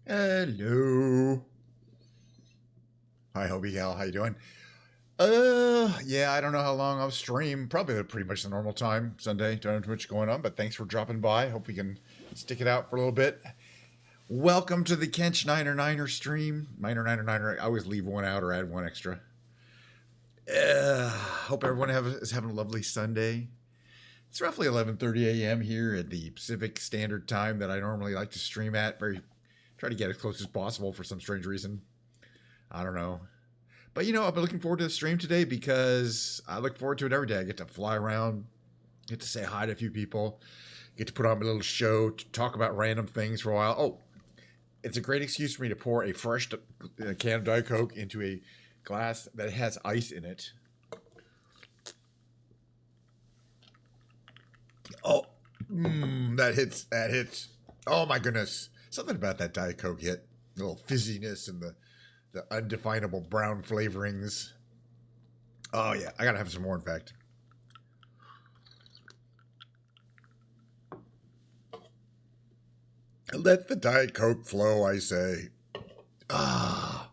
Hello. Hi, Hobie Gal. How you doing? Yeah, I don't know how long I'll stream. Probably at pretty much the normal time, Sunday. Don't have too much going on, but thanks for dropping by. Hope we can stick it out for a little bit. Welcome to the Kench Niner stream. Niner. I always leave one out or add one extra. Hope everyone is having a lovely Sunday. It's roughly 11:30 a.m. here at the Pacific Standard Time that I normally like to stream at. Try to get as close as possible for some strange reason. I don't know. But I've been looking forward to the stream today because I look forward to it every day. I get to fly around, get to say hi to a few people, get to put on my little show, to talk about random things for a while. Oh, it's a great excuse for me to pour a fresh can of Diet Coke into a glass that has ice in it. Oh, that hits. That hits. Oh my goodness. Something about that Diet Coke hit. A little fizziness and the undefinable brown flavorings. Oh yeah, I gotta have some more. In fact, let the Diet Coke flow. I say. Ah,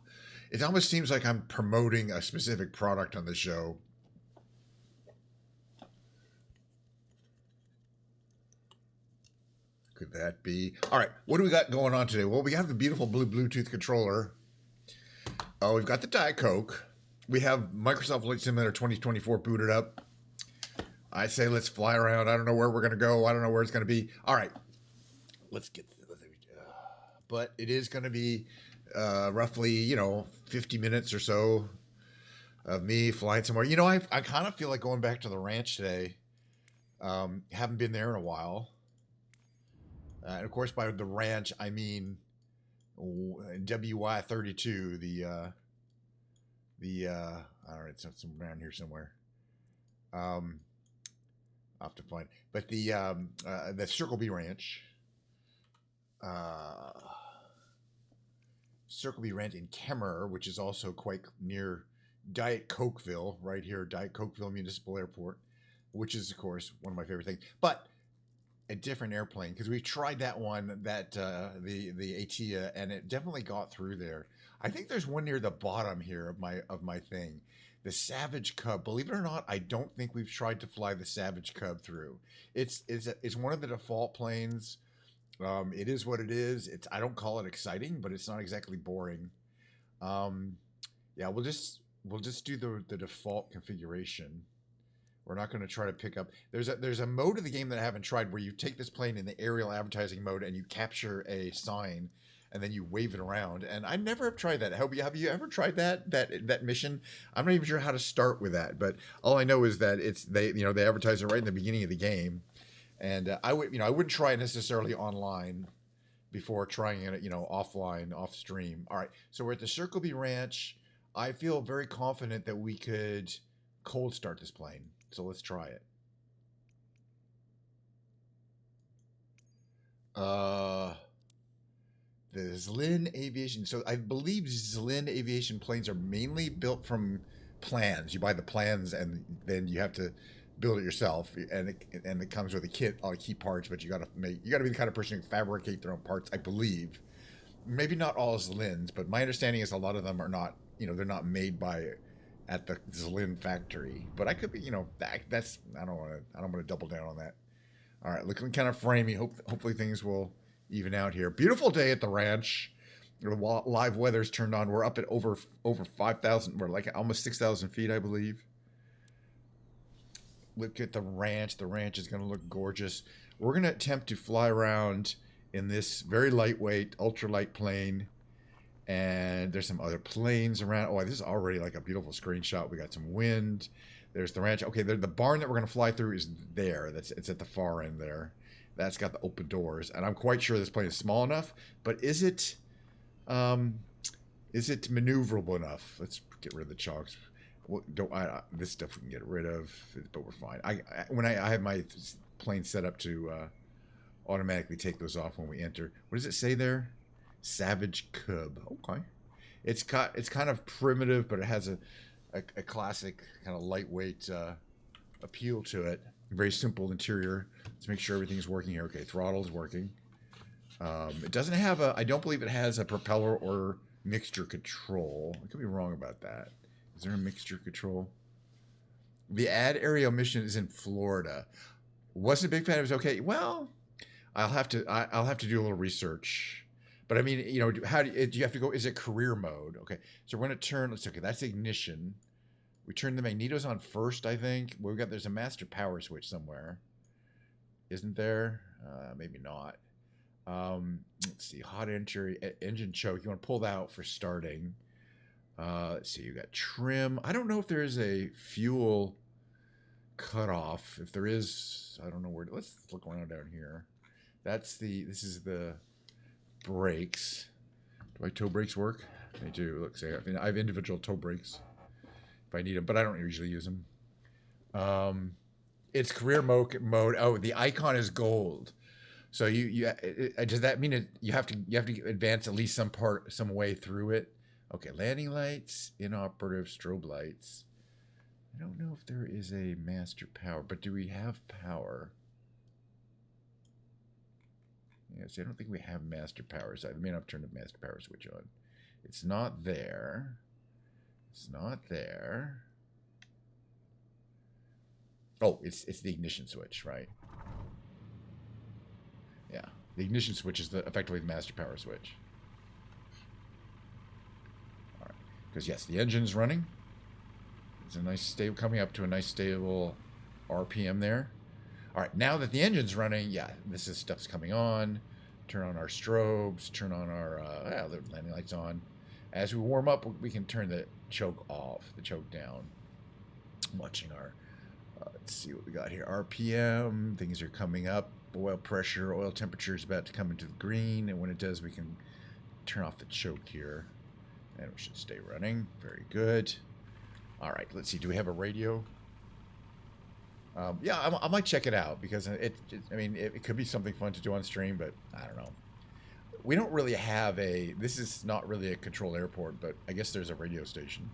it almost seems like I'm promoting a specific product on the show. Could that be? All right, what do we got going on today? Well, we have the beautiful blue Bluetooth controller. Oh, we've got the Diet Coke. We have Microsoft Flight Simulator 2024 booted up. I say let's fly around. I don't know where we're gonna go. I don't know where it's gonna be. All right, let's get. But it is gonna be roughly 50 minutes or so of me flying somewhere. I kind of feel like going back to the ranch today. Haven't been there in a while. And of course, by the ranch, I mean WY32, I don't know, it's around here somewhere. Um, I'll have to find, but the Circle B Ranch, uh, Circle B Ranch in Kemmerer, which is also quite near Diet Cokeville, right here, Diet Cokeville Municipal Airport, which is of course one of my favorite things. But a different airplane because we tried that one that the ATIA and it definitely got through there. I think there's one near the bottom here of my thing. The Savage Cub. Believe it or not, I don't think we've tried to fly the Savage Cub through. It's one of the default planes. It is what it is. I don't call it exciting, but it's not exactly boring. Um, yeah, we'll just do the default configuration. We're not going to try to pick up. There's a mode of the game that I haven't tried where you take this plane in the aerial advertising mode and you capture a sign and then you wave it around. And I never have tried that. Have you ever tried that mission? I'm not even sure how to start with that, but all I know is that they advertise it right in the beginning of the game, and I wouldn't try it necessarily online before trying it offline off stream. All right, so we're at the Circle B Ranch. I feel very confident that we could cold start this plane. So let's try it. Uh, the Zlin Aviation. So I believe Zlin Aviation planes are mainly built from plans. You buy the plans and then you have to build it yourself, and it comes with a kit, all the key parts. But you got to be the kind of person who can fabricate their own parts. I believe. Maybe not all Zlins, but my understanding is a lot of them are not. They're not made by at the Zlin factory. But I could be. That's I don't want to double down on that. All right, looking kind of framey. Hopefully things will even out here. Beautiful day at the ranch. The live weather's turned on. We're up at over 5,000. We're like almost 6,000 feet, I believe. Look at the ranch. The ranch is going to look gorgeous. We're going to attempt to fly around in this very lightweight, ultralight plane. And there's some other planes around. Oh, this is already like a beautiful screenshot. We got some wind. There's the ranch. Okay, the barn that we're going to fly through is there. It's at the far end there. That's got the open doors, and I'm quite sure this plane is small enough. But um, is it maneuverable enough? Let's get rid of the chocks. Well, this stuff we can get rid of, but we're fine. I have my plane set up to automatically take those off when we enter. What does it say there? Savage Cub. Okay, it's kind of primitive, but it has a classic kind of lightweight appeal to it. Very simple interior. Let's make sure everything's working here. Okay, throttle is working. It doesn't have a. I don't believe it has a propeller or mixture control. I could be wrong about that. Is there a mixture control? The ad aerial mission is in Florida. Wasn't a big fan. It was okay. Well, I'll have to do a little research. But I mean, you know, how do you have to go? Is it career mode? Okay, so we're gonna turn. Let's okay. That's ignition. We turn the magnetos on first, I think. Well, there's a master power switch somewhere, isn't there? Maybe not. Let's see. Hot entry engine choke. You want to pull that out for starting. Let's see. You got trim. I don't know if there is a fuel cutoff. If there is, I don't know where. Let's look around down here. This is the brakes. Do my toe brakes work? They do. Look, say I have individual toe brakes if I need them, but I don't usually use them. It's career mode. Oh, the icon is gold. So does that mean you have to advance at least some way through it? Okay, landing lights, inoperative strobe lights. I don't know if there is a master power, but do we have power? Yes, I don't think we have master power. So I may not have turned the master power switch on. It's not there. It's not there. Oh, it's the ignition switch, right? Yeah, the ignition switch is effectively the master power switch. All right, because yes, the engine's running. It's a nice stable, coming up to a nice stable RPM there. All right, now that the engine's running, yeah, stuff's coming on. Turn on our strobes. Turn on our the landing lights on. As we warm up, we can turn the choke off, the choke down. I'm watching our. Let's see what we got here. RPM. Things are coming up. Oil pressure, oil temperature is about to come into the green, and when it does, we can turn off the choke here, and we should stay running. Very good. All right, let's see. Do we have a radio? Yeah, I might check it out because it could be something fun to do on stream, but I don't know. We don't really have this is not really a controlled airport, but I guess there's a radio station.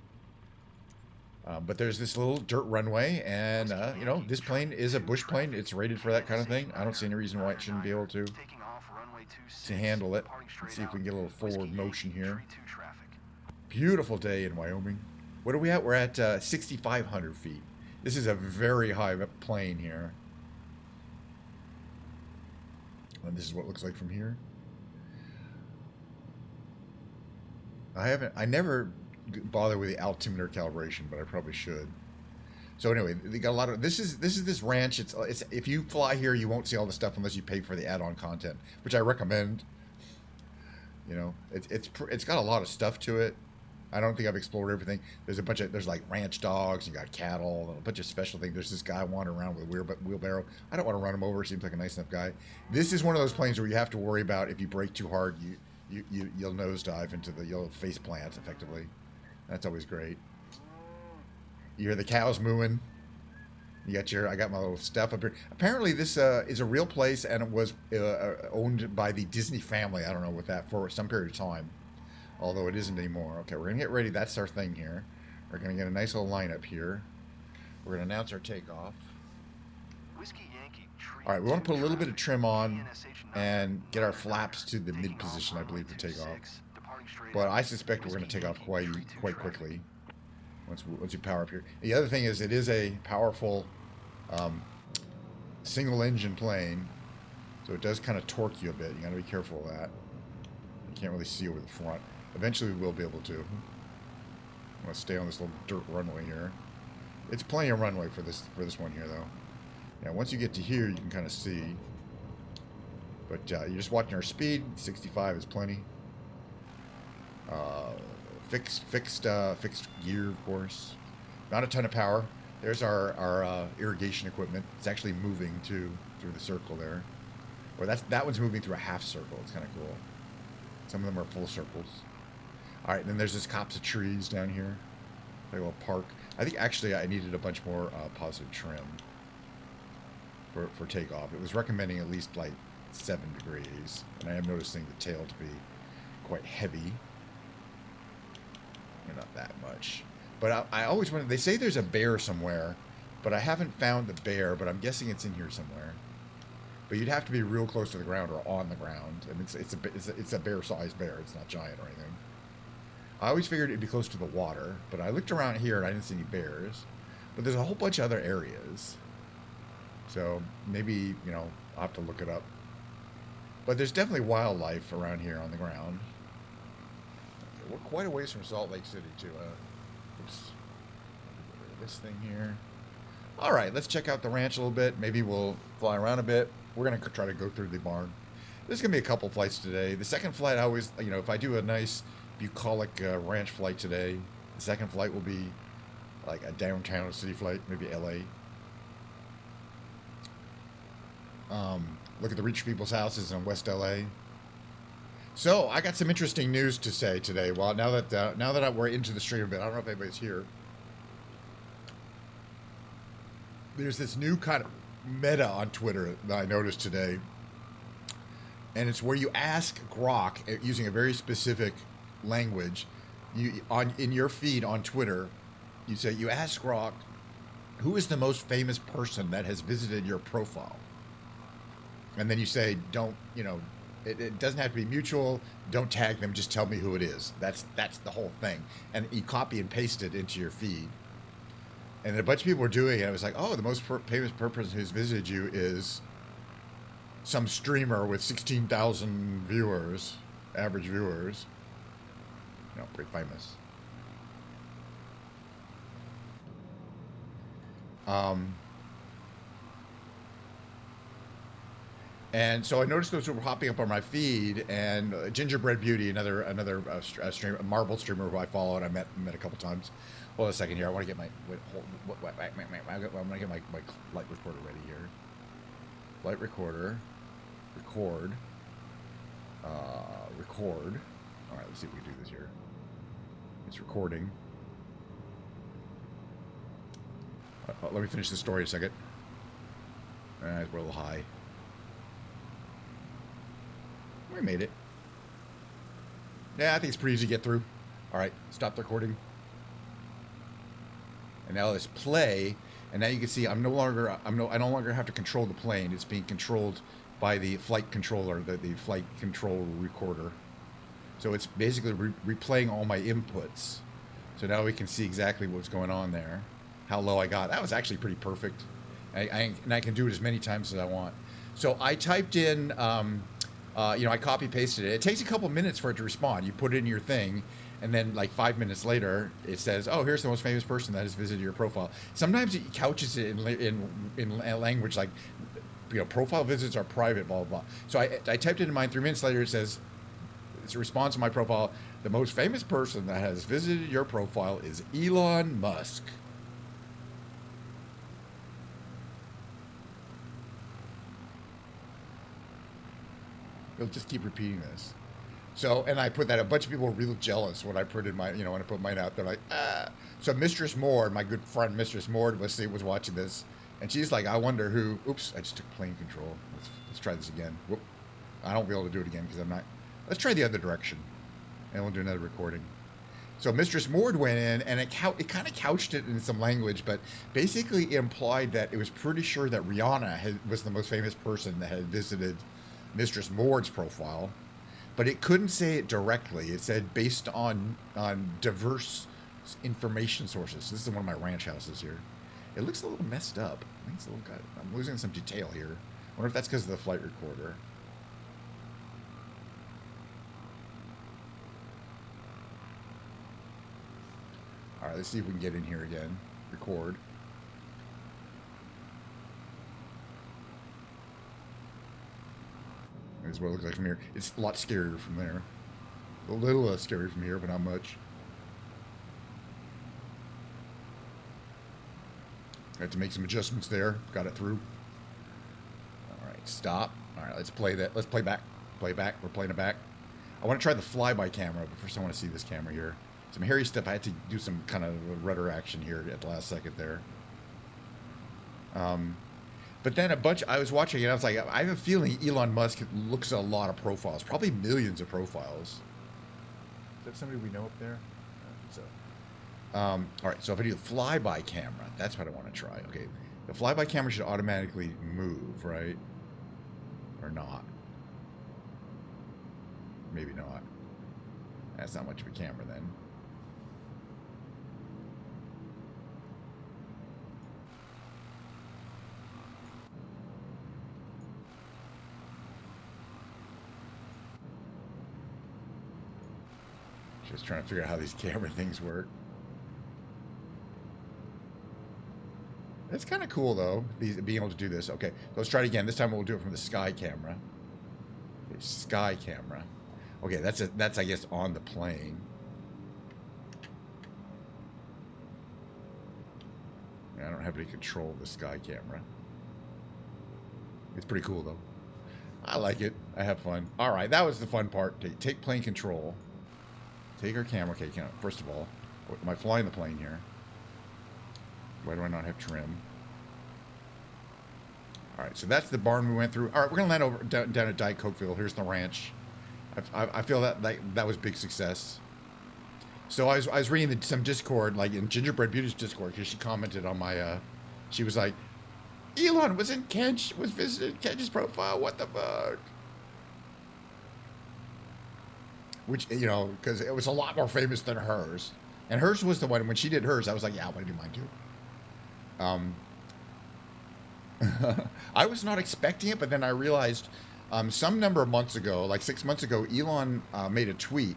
But there's this little dirt runway, and this plane is a bush plane. It's rated for that kind of thing. I don't see any reason why it shouldn't be able to handle it. Let's see if we can get a little forward motion here. Beautiful day in Wyoming. What are we at? We're at 6,500 feet. This is a very high plane here. And this is what it looks like from here. I never bother with the altimeter calibration, but I probably should. So anyway, they got a lot of this is this ranch. It's if you fly here, you won't see all the stuff unless you pay for the add-on content, which I recommend. It's got a lot of stuff to it. I don't think I've explored everything. There's like ranch dogs, you got cattle, and a bunch of special things. There's this guy wandering around with a wheelbarrow. I don't want to run him over. Seems like a nice enough guy. This is one of those planes where you have to worry about if you brake too hard, you'll nosedive into you'll face plant effectively. That's always great. You hear the cows mooing. I got my little stuff up here. Apparently this is a real place, and it was owned by the Disney family. I don't know what that for some period of time. Although it isn't anymore. Okay, we're going to get ready. That's our thing here. We're going to get a nice little lineup here. We're going to announce our takeoff. All right, we want to put a little bit of trim on and get our flaps to the mid position, I believe, for takeoff. But I suspect we're going to take off quite quickly once we power up here. The other thing is it is a powerful single-engine plane, so it does kind of torque you a bit. You got to be careful of that. You can't really see over the front. Eventually, we will be able to. I'm going to stay on this little dirt runway here. It's plenty of runway for this one here, though. Yeah, once you get to here, you can kind of see. But you're just watching our speed. 65 is plenty. Fixed gear, of course. Not a ton of power. There's our irrigation equipment. It's actually moving through the circle there. Or that one's moving through a half circle. It's kind of cool. Some of them are full circles. All right, then there's this copse of trees down here. Like a little park. I think actually I needed a bunch more positive trim for takeoff. It was recommending at least like 7 degrees, and I am noticing the tail to be quite heavy. Not that much. But I always wonder, they say there's a bear somewhere, but I haven't found the bear, but I'm guessing it's in here somewhere. But you'd have to be real close to the ground or on the ground. And it's a bear-sized bear. It's not giant or anything. I always figured it'd be close to the water, but I looked around here and I didn't see any bears. But there's a whole bunch of other areas. So maybe, you know, I'll have to look it up. But there's definitely wildlife around here on the ground. Okay, we're quite a ways from Salt Lake City, too. Oops. This thing here. All right, let's check out the ranch a little bit. Maybe we'll fly around a bit. We're going to try to go through the barn. There's going to be a couple flights today. The second flight, I always, you know, if I do a nice bucolic ranch flight today, the second flight will be like a downtown city flight, maybe LA. Look at the rich people's houses in West LA. So I got some interesting news to say today. Well, now that we're into the stream a bit, I don't know if anybody's here. There's this new kind of meta on Twitter that I noticed today, and it's where you ask Grok using a very specific language. In your feed on Twitter, you ask Grok, who is the most famous person that has visited your profile? And then you say, don't, you know, it doesn't have to be mutual. Don't tag them. Just tell me who it is. That's the whole thing. And you copy and paste it into your feed. And a bunch of people were doing it. I was like, oh, the most famous person who's visited you is some streamer with 16,000 viewers, average viewers. You know, pretty famous. And so I noticed those were popping up on my feed, and Gingerbread Beauty, another streamer, Marble streamer who I follow and I met a couple times. Hold on a second here. I want to get my I'm gonna get my light recorder ready here. Light recorder, record. All right, let's see if we can do this here. It's recording. Let me finish the story a second. All right, we're a little high. We made it. Yeah, I think it's pretty easy to get through. All right, stop the recording. And now let's play. And now you can see I no longer have to control the plane. It's being controlled by the flight controller, the flight control recorder. So it's basically replaying all my inputs. So now we can see exactly what's going on there. How low I got. That was actually pretty perfect. And I can do it as many times as I want. So I typed in, I copy pasted it. It takes a couple minutes for it to respond. You put it in your thing, and then like 5 minutes later, it says, "Oh, here's the most famous person that has visited your profile." Sometimes it couches it in language like, you know, profile visits are private, blah blah blah. So I typed it in mine. 3 minutes later, it says, it's a response to my profile. The most famous person that has visited your profile is Elon Musk. It'll just keep repeating this. So, and I put that, a bunch of people were real jealous when I put in my, when I put mine out. They're like, ah. So Mistress Mord, my good friend Mistress Mord, was watching this. And she's like, I wonder who, oops, I just took plane control. Let's try this again. Whoop. I don't be able to do it again because I'm not. Let's try the other direction. And we'll do another recording. So Mistress Mord went in, and it kind of couched it in some language, but basically implied that it was pretty sure that Rihanna was the most famous person that had visited Mistress Mord's profile, but it couldn't say it directly. It said based on diverse information sources. This is one of my ranch houses here. It looks a little messed up. I think it's a little good. I'm losing some detail here. I wonder if that's because of the flight recorder. All right, let's see if we can get in here again. Record. This is what it looks like from here. It's a lot scarier from there. A little less scary from here, but not much. I had to make some adjustments there. Got it through. All right, stop. All right, let's play that. Let's play back. Play back. We're playing it back. I want to try the flyby camera, but first I want to see this camera here. Some hairy stuff. I had to do some kind of rudder action here at the last second there. But then I was watching it, I was like, I have a feeling Elon Musk looks at a lot of profiles, probably millions of profiles. Is that somebody we know up there? I think so. All right, so if I do the flyby camera, that's what I want to try. Okay, the flyby camera should automatically move, right? Or not. Maybe not. That's not much of a camera then. Just trying to figure out how these camera things work. It's kind of cool though, being able to do this. Okay, let's try it again. This time we'll do it from the sky camera. Okay, sky camera. Okay, that's I guess on the plane. I don't have any control of the sky camera. It's pretty cool though. I like it. I have fun. All right, that was the fun part. Take plane control. Take our camera. Okay, first of all, am I flying the plane here? Why do I not have trim? All right, so that's the barn we went through. All right, we're gonna land over down at Diet Cokeville. Here's the ranch. I feel that was big success. So I was reading some Discord, like in Gingerbread Beauty's Discord, because she commented on my. She was like, Elon was visited Kench's profile. What the fuck? Which, you know, because it was a lot more famous than hers. And hers was the one, when she did hers, I was like, yeah, I want to do mine too. I was not expecting it, but then I realized some number of months ago, like 6 months ago, Elon made a tweet,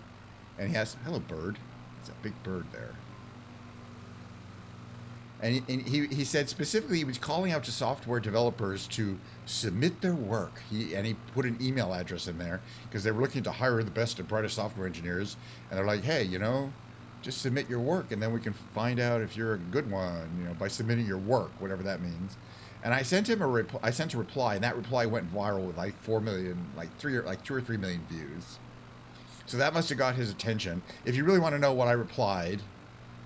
and he has, hello, bird. It's a big bird there. And he said specifically he was calling out to software developers to submit their work. He put an email address in there because they were looking to hire the best and brightest software engineers. And they're like, hey, you know, just submit your work and then we can find out if you're a good one, you know, by submitting your work, whatever that means. And I sent him a reply, and that reply went viral with like 4 million, like 2 or 3 million views. So that must have got his attention. If you really want to know what I replied,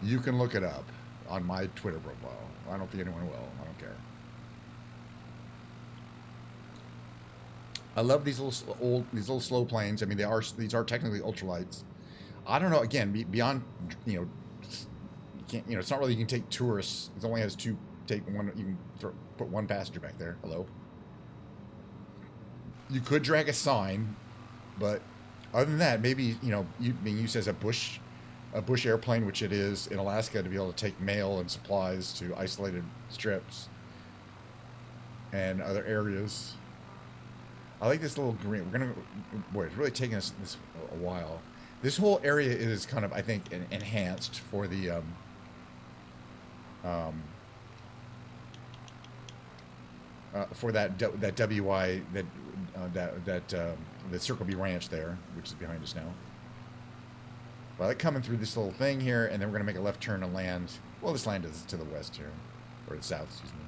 you can look it up on my Twitter profile. I don't think anyone will. I don't care. I love these little slow planes. I mean, these are technically ultralights. I don't know. Again, beyond, you know, you can't, you know, it's not really you can take tourists. It only has two. Take one. You can put one passenger back there. Hello. You could drag a sign, but other than that, maybe, you know, being used as a bush airplane, which it is in Alaska, to be able to take mail and supplies to isolated strips and other areas. I like this little green. We're gonna, boy, it's really taking us this a while. This whole area is kind of, I think, enhanced for the for that WI the Circle B Ranch there, which is behind us now. Well, like coming through this little thing here, and then we're gonna make a left turn and land. Well, this land is to the west here, or the south, excuse me.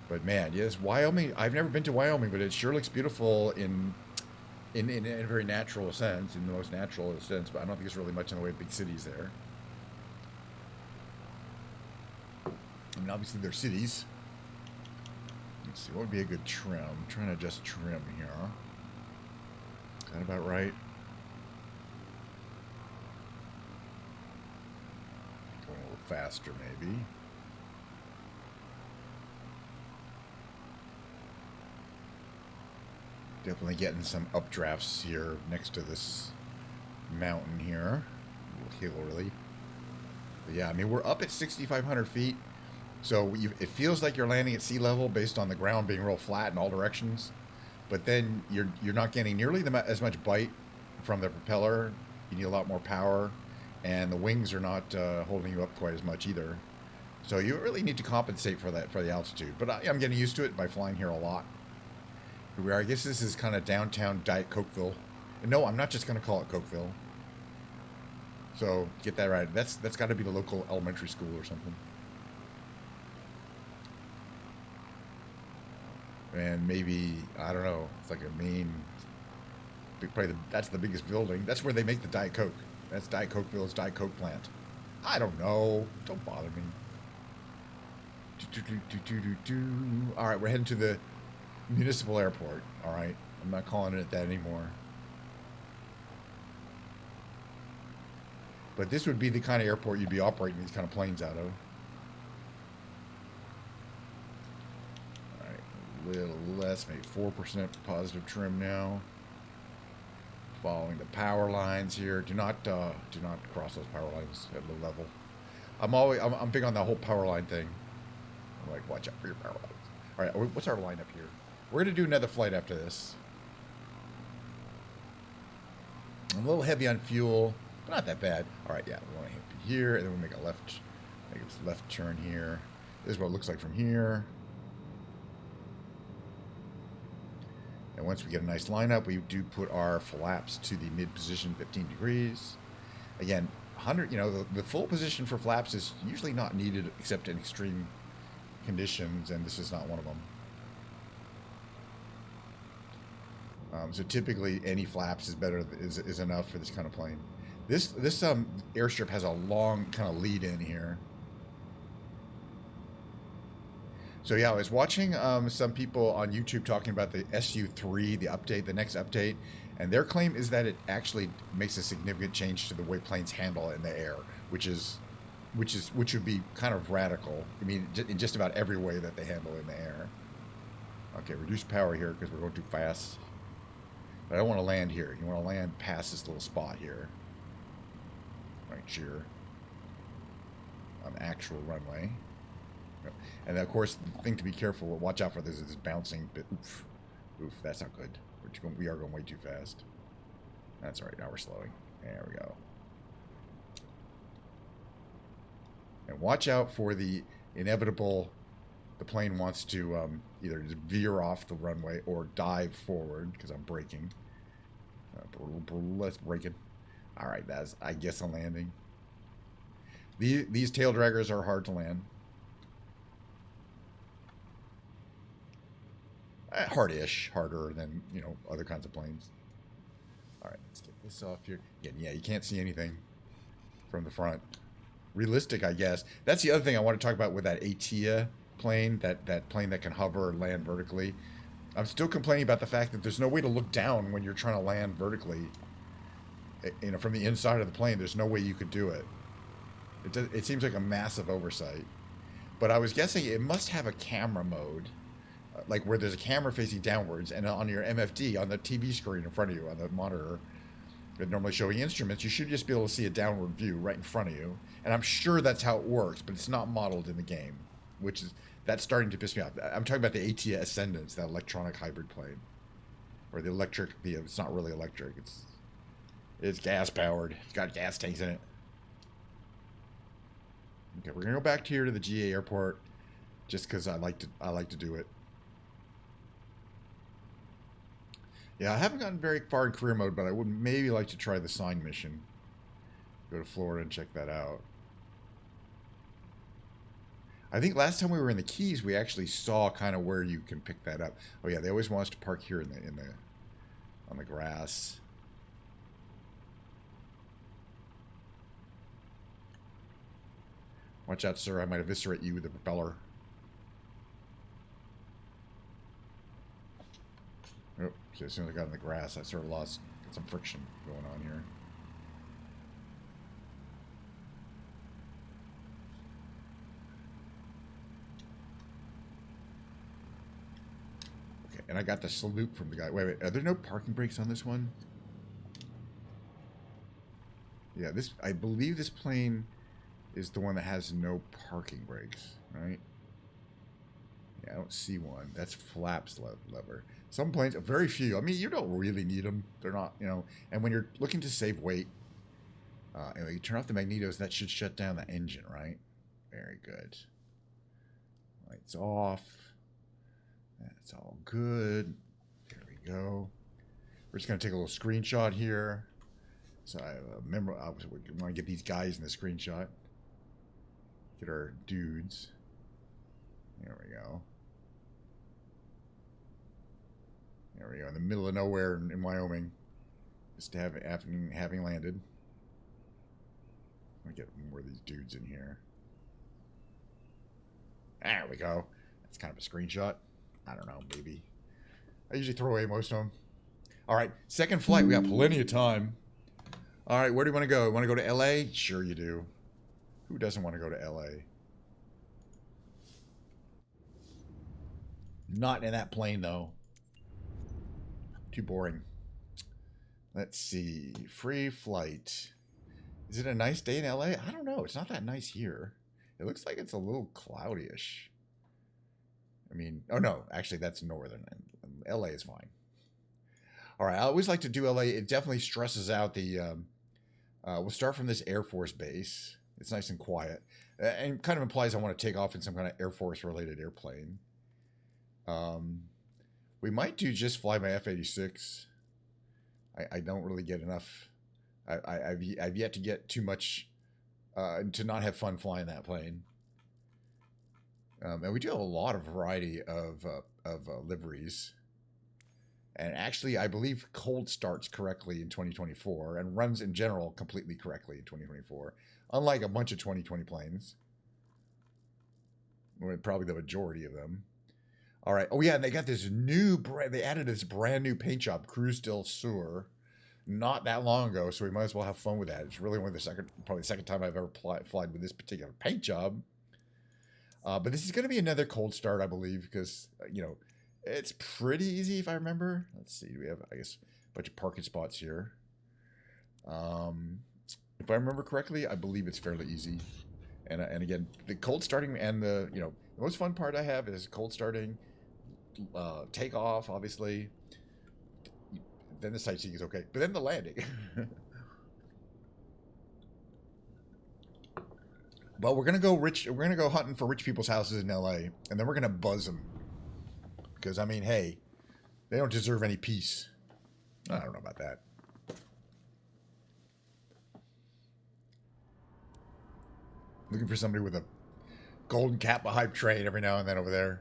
But man, yes, Wyoming. I've never been to Wyoming, but it sure looks beautiful in a very natural sense, in the most natural sense. But I don't think there's really much in the way of big cities there. I mean, obviously they're cities. Let's see, what would be a good trim? I'm trying to adjust trim here. Is that about right? Going a little faster, maybe. Definitely getting some updrafts here next to this mountain here. A little hill, really. But yeah, I mean, we're up at 6,500 feet. So it feels like you're landing at sea level based on the ground being real flat in all directions. But then you're not getting nearly as much bite from the propeller. You need a lot more power. And the wings are not holding you up quite as much either. So you really need to compensate for that, for the altitude. But I'm getting used to it by flying here a lot. I guess this is kind of downtown Diet Cokeville. No, I'm not just going to call it Cokeville. So get that right. That's got to be the local elementary school or something. And maybe, I don't know, it's like a main, probably that's the biggest building. That's where they make the Diet Coke. That's Diet Cokeville's Diet Coke plant. I don't know. Don't bother me. All right, we're heading to the municipal airport. All right, I'm not calling it that anymore. But this would be the kind of airport you'd be operating these kind of planes out of. little less, maybe 4% positive trim now. Following the power lines here. Do not cross those power lines at low level. I'm big on that whole power line thing. I'm like, watch out for your power lines. All right, what's our line up here? We're gonna do another flight after this. I'm a little heavy on fuel, but not that bad. All right, yeah, we want to hit here, and then we'll make a left turn here. This is what it looks like from here. And once we get a nice lineup, we do put our flaps to the mid position, 15 degrees. Again, 100. You know, the full position for flaps is usually not needed except in extreme conditions, and this is not one of them. So typically, any flaps is better is enough for this kind of plane. This airstrip has a long kind of lead in here. So yeah, I was watching some people on YouTube talking about the SU-3, the update, the next update, and their claim is that it actually makes a significant change to the way planes handle in the air, which would be kind of radical. I mean, in just about every way that they handle in the air. Okay, reduce power here because we're going too fast. But I don't want to land here. You want to land past this little spot here. Right here. On actual runway. And of course, the thing to be careful, watch out for this is bouncing bit. Oof. Oof, that's not good. We are going way too fast. That's all right, now we're slowing. There we go. And watch out for the inevitable, the plane wants to either veer off the runway or dive forward, because I'm braking. Let's brake it. All right, that's, I guess, a landing. These tail draggers are hard to land. Hard-ish, harder than, you know, other kinds of planes. All right, let's get this off here. Again, yeah, you can't see anything from the front. Realistic, I guess. That's the other thing I want to talk about with that ATIA plane, that plane that can hover and land vertically. I'm still complaining about the fact that there's no way to look down when you're trying to land vertically. You know, from the inside of the plane, there's no way you could do it. It seems like a massive oversight. But I was guessing it must have a camera mode. Like where there's a camera facing downwards, and on your MFD, on the TV screen in front of you, on the monitor, that normally showing instruments, you should just be able to see a downward view right in front of you. And I'm sure that's how it works, but it's not modeled in the game, that's starting to piss me off. I'm talking about the ATIA Ascendance, that electronic hybrid plane, or the electric. It's not really electric. It's gas powered. It's got gas tanks in it. Okay, we're gonna go back here to the GA airport, just because I like to do it. Yeah, I haven't gotten very far in career mode, but I would maybe like to try the sign mission. Go to Florida and check that out. I think last time we were in the Keys, we actually saw kind of where you can pick that up. Oh yeah, they always want us to park here on the grass. Watch out, sir! I might eviscerate you with the propeller. Oh, so as soon as I got in the grass, I sort of lost some friction going on here. Okay, and I got the salute from the guy. Wait, are there no parking brakes on this one? Yeah, I believe this plane is the one that has no parking brakes, right? Yeah, I don't see one. That's flaps lever. Some planes, very few. I mean, you don't really need them. They're not, you know. And when you're looking to save weight, and you turn off the magnetos, that should shut down the engine, right? Very good. Lights off. That's all good. There we go. We're just gonna take a little screenshot here. So I remember I want to get these guys in the screenshot. Get our dudes. There we go. There we go, in the middle of nowhere in Wyoming, just having landed. Let me get more of these dudes in here. There we go. That's kind of a screenshot. I don't know, maybe. I usually throw away most of them. All right, second flight. We got plenty of time. All right, where do you want to go? You want to go to LA? Sure you do. Who doesn't want to go to LA? Not in that plane, though. Too boring. Let's see. Free flight. Is it a nice day in LA? I don't know. It's not that nice here. It looks like it's a little cloudy-ish. I mean, oh no, actually that's northern. LA is fine. All right, I always like to do LA. It definitely stresses out the, we'll start from this Air Force base. It's nice and quiet. And kind of implies I want to take off in some kind of Air Force related airplane. We might do just fly my F-86. I don't really get enough. I've yet to get too much to not have fun flying that plane. And we do have a lot of variety of liveries. And actually, I believe cold starts correctly in 2024 and runs in general completely correctly in 2024, unlike a bunch of 2020 planes. Or probably the majority of them. All right. Oh, yeah, and they got this new they added this brand new paint job, Cruz del Sur, not that long ago, so we might as well have fun with that. It's really probably the second time I've ever flied with this particular paint job. But this is going to be another cold start, I believe, because, you know, it's pretty easy if I remember. Let's see. We have, I guess, a bunch of parking spots here. If I remember correctly, I believe it's fairly easy. And again, the cold starting and the most fun part I have is cold starting, takeoff, obviously. Then the sightseeing is okay, but then the landing. But we're gonna go rich. We're gonna go hunting for rich people's houses in LA, and then we're gonna buzz them. Because I mean, hey, they don't deserve any peace. I don't know about that. Looking for somebody with a golden Kappa hype train every now and then over there.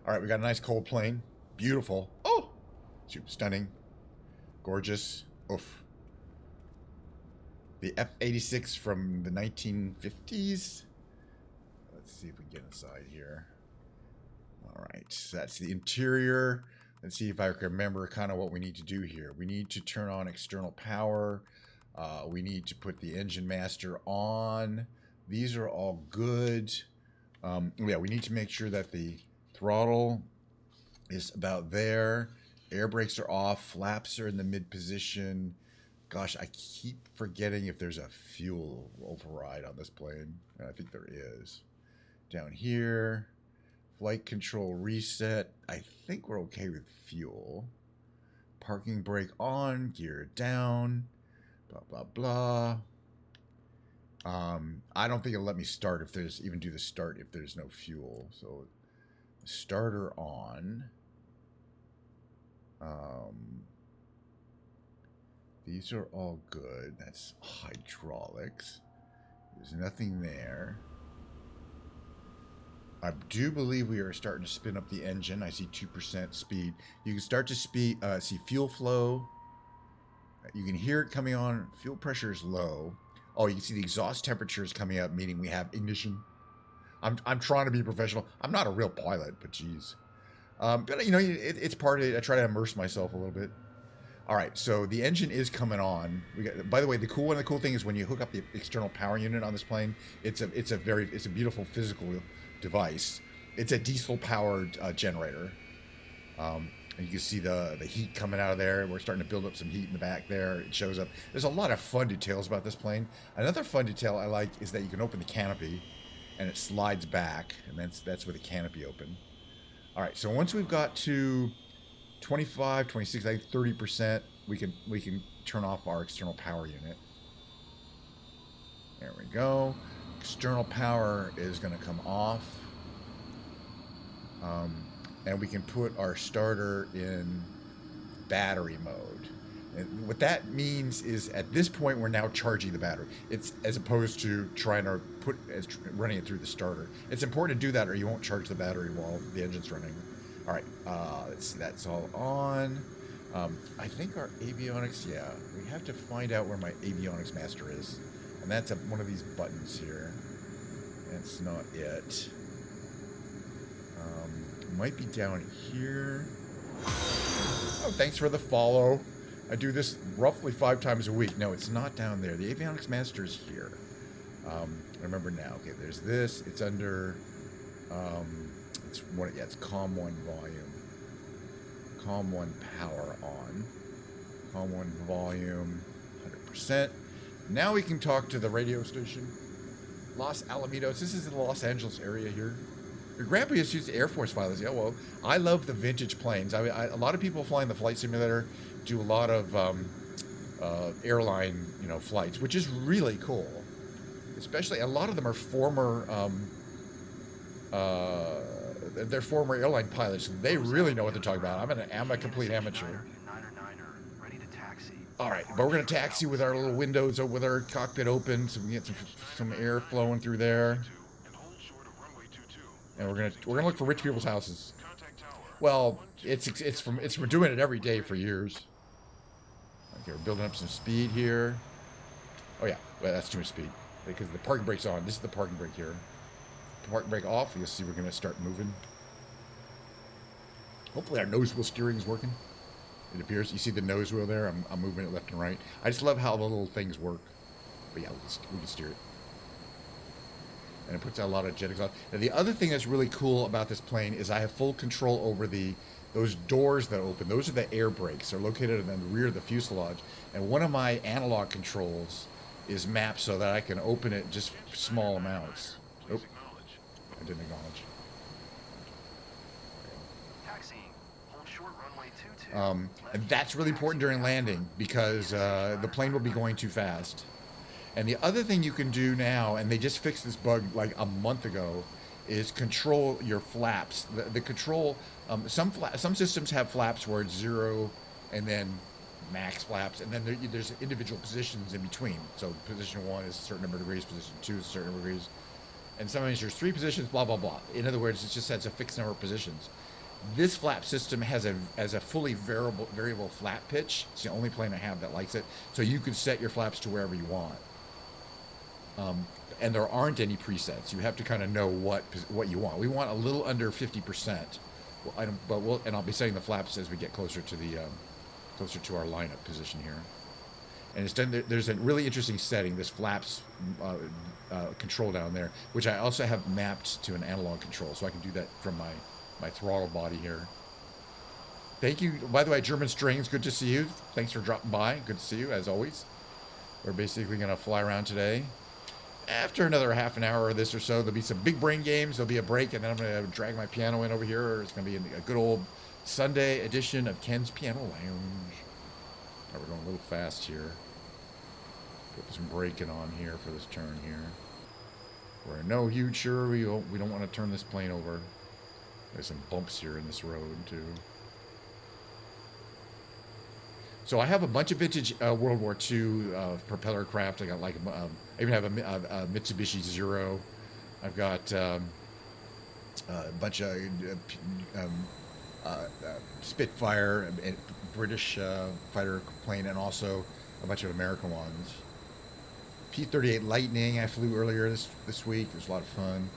All right, we got a nice cold plane. Beautiful. Oh, super stunning. Gorgeous. Oof. The F-86 from the 1950s. Let's see if we can get inside here. All right, so that's the interior. Let's see if I can remember kind of what we need to do here. We need to turn on external power. We need to put the engine master on. These are all good. Yeah, we need to make sure that the throttle is about there. Air brakes are off. Flaps are in the mid position. Gosh, I keep forgetting if there's a fuel override on this plane. I think there is. Down here, flight control reset. I think we're okay with fuel. Parking brake on, gear down, blah, blah, blah. I don't think it'll let me start if there's, even do the start if there's no fuel. So, starter on. These are all good. That's hydraulics. There's nothing there. I do believe we are starting to spin up the engine. I see 2% speed. You can start to see fuel flow. You can hear it coming on. Fuel pressure is low. Oh, you can see the exhaust temperature is coming up, meaning we have ignition. I'm trying to be professional. I'm not a real pilot, but geez. But you know, it's part of it. I try to immerse myself a little bit. All right, so the engine is coming on. By the way, the cool thing is when you hook up the external power unit on this plane, it's a beautiful physical device. It's a diesel powered generator. And you can see the heat coming out of there. We're starting to build up some heat in the back there. It shows up. There's a lot of fun details about this plane. Another fun detail I like is that you can open the canopy and it slides back, and that's where the canopy open. All right, so once we've got to 25, 26, I think 30%, we can turn off our external power unit. There we go. External power is going to come off. And we can put our starter in battery mode. And what that means is at this point we're now charging the battery. It's as opposed to trying to running it through the starter. It's important to do that or you won't charge the battery while the engine's running. All right, that's all on. I think our avionics, yeah, we have to find out where my avionics master is. And that's one of these buttons here. That's not it. Might be down here. Oh, thanks for the follow. I do this roughly 5 times a week. No, it's not down there. The avionics master is here. I remember now. Okay, there's this. It's under It's one. Yeah, it's COM 1 volume. COM 1 power on. COM 1 volume 100%. Now we can talk to the radio station. Los Alamitos. This is in the Los Angeles area here. Your grandpa used to use the Air Force pilots. Yeah, well, I love the vintage planes. A lot of people flying the flight simulator do a lot of airline, flights, which is really cool. Especially, a lot of them are former, they're former airline pilots. They really know what they're talking about. I'm a complete amateur. All right, but we're gonna taxi with our little windows, with our cockpit open, so we can get some air flowing through there. And we're gonna look for rich people's houses. Well, we're doing it every day for years. Okay, we're building up some speed here. Oh yeah, well, that's too much speed because the parking brake's on. This is the parking brake here. The parking brake off. You'll see we're gonna start moving. Hopefully our nose wheel steering is working. It appears. You see the nose wheel there? I'm moving it left and right. I just love how the little things work. But yeah, we can steer it. And it puts out a lot of jet exhaust. Now the other thing that's really cool about this plane is I have full control over those doors that open. Those are the air brakes. They're located in the rear of the fuselage. And one of my analog controls is mapped so that I can open it just small amounts. Oh, I didn't acknowledge. And that's really important during landing because the plane will be going too fast. And the other thing you can do now, and they just fixed this bug like a month ago, is control your flaps. The control, some systems have flaps where it's 0 and then max flaps, and then there's individual positions in between. So position 1 is a certain number of degrees, position 2 is a certain number of degrees, and sometimes there's 3 positions, blah, blah, blah. In other words, it just has a fixed number of positions. This flap system has a fully variable flap pitch. It's the only plane I have that likes it. So you can set your flaps to wherever you want. And there aren't any presets. You have to kind of know what you want. We want a little under 50%. And I'll be setting the flaps as we get closer to our lineup position here. And it's done. There's a really interesting setting, this flaps control down there, which I also have mapped to an analog control, so I can do that from my throttle body here. Thank you. By the way, German Strings, good to see you. Thanks for dropping by. Good to see you, as always. We're basically going to fly around today. After another half an hour of this or so, there'll be some big brain games. There'll be a break, and then I'm going to drag my piano in over here. It's going to be a good old Sunday edition of Ken's Piano Lounge. Now we're going a little fast here. Put some braking on here for this turn here. We're no huge sure we don't want to turn this plane over. There's some bumps here in this road too. So I have a bunch of vintage World War II propeller craft. I got I even have a Mitsubishi Zero. I've got a bunch of Spitfire, British fighter plane, and also a bunch of American ones. P-38 Lightning I flew earlier this week. It was a lot of fun.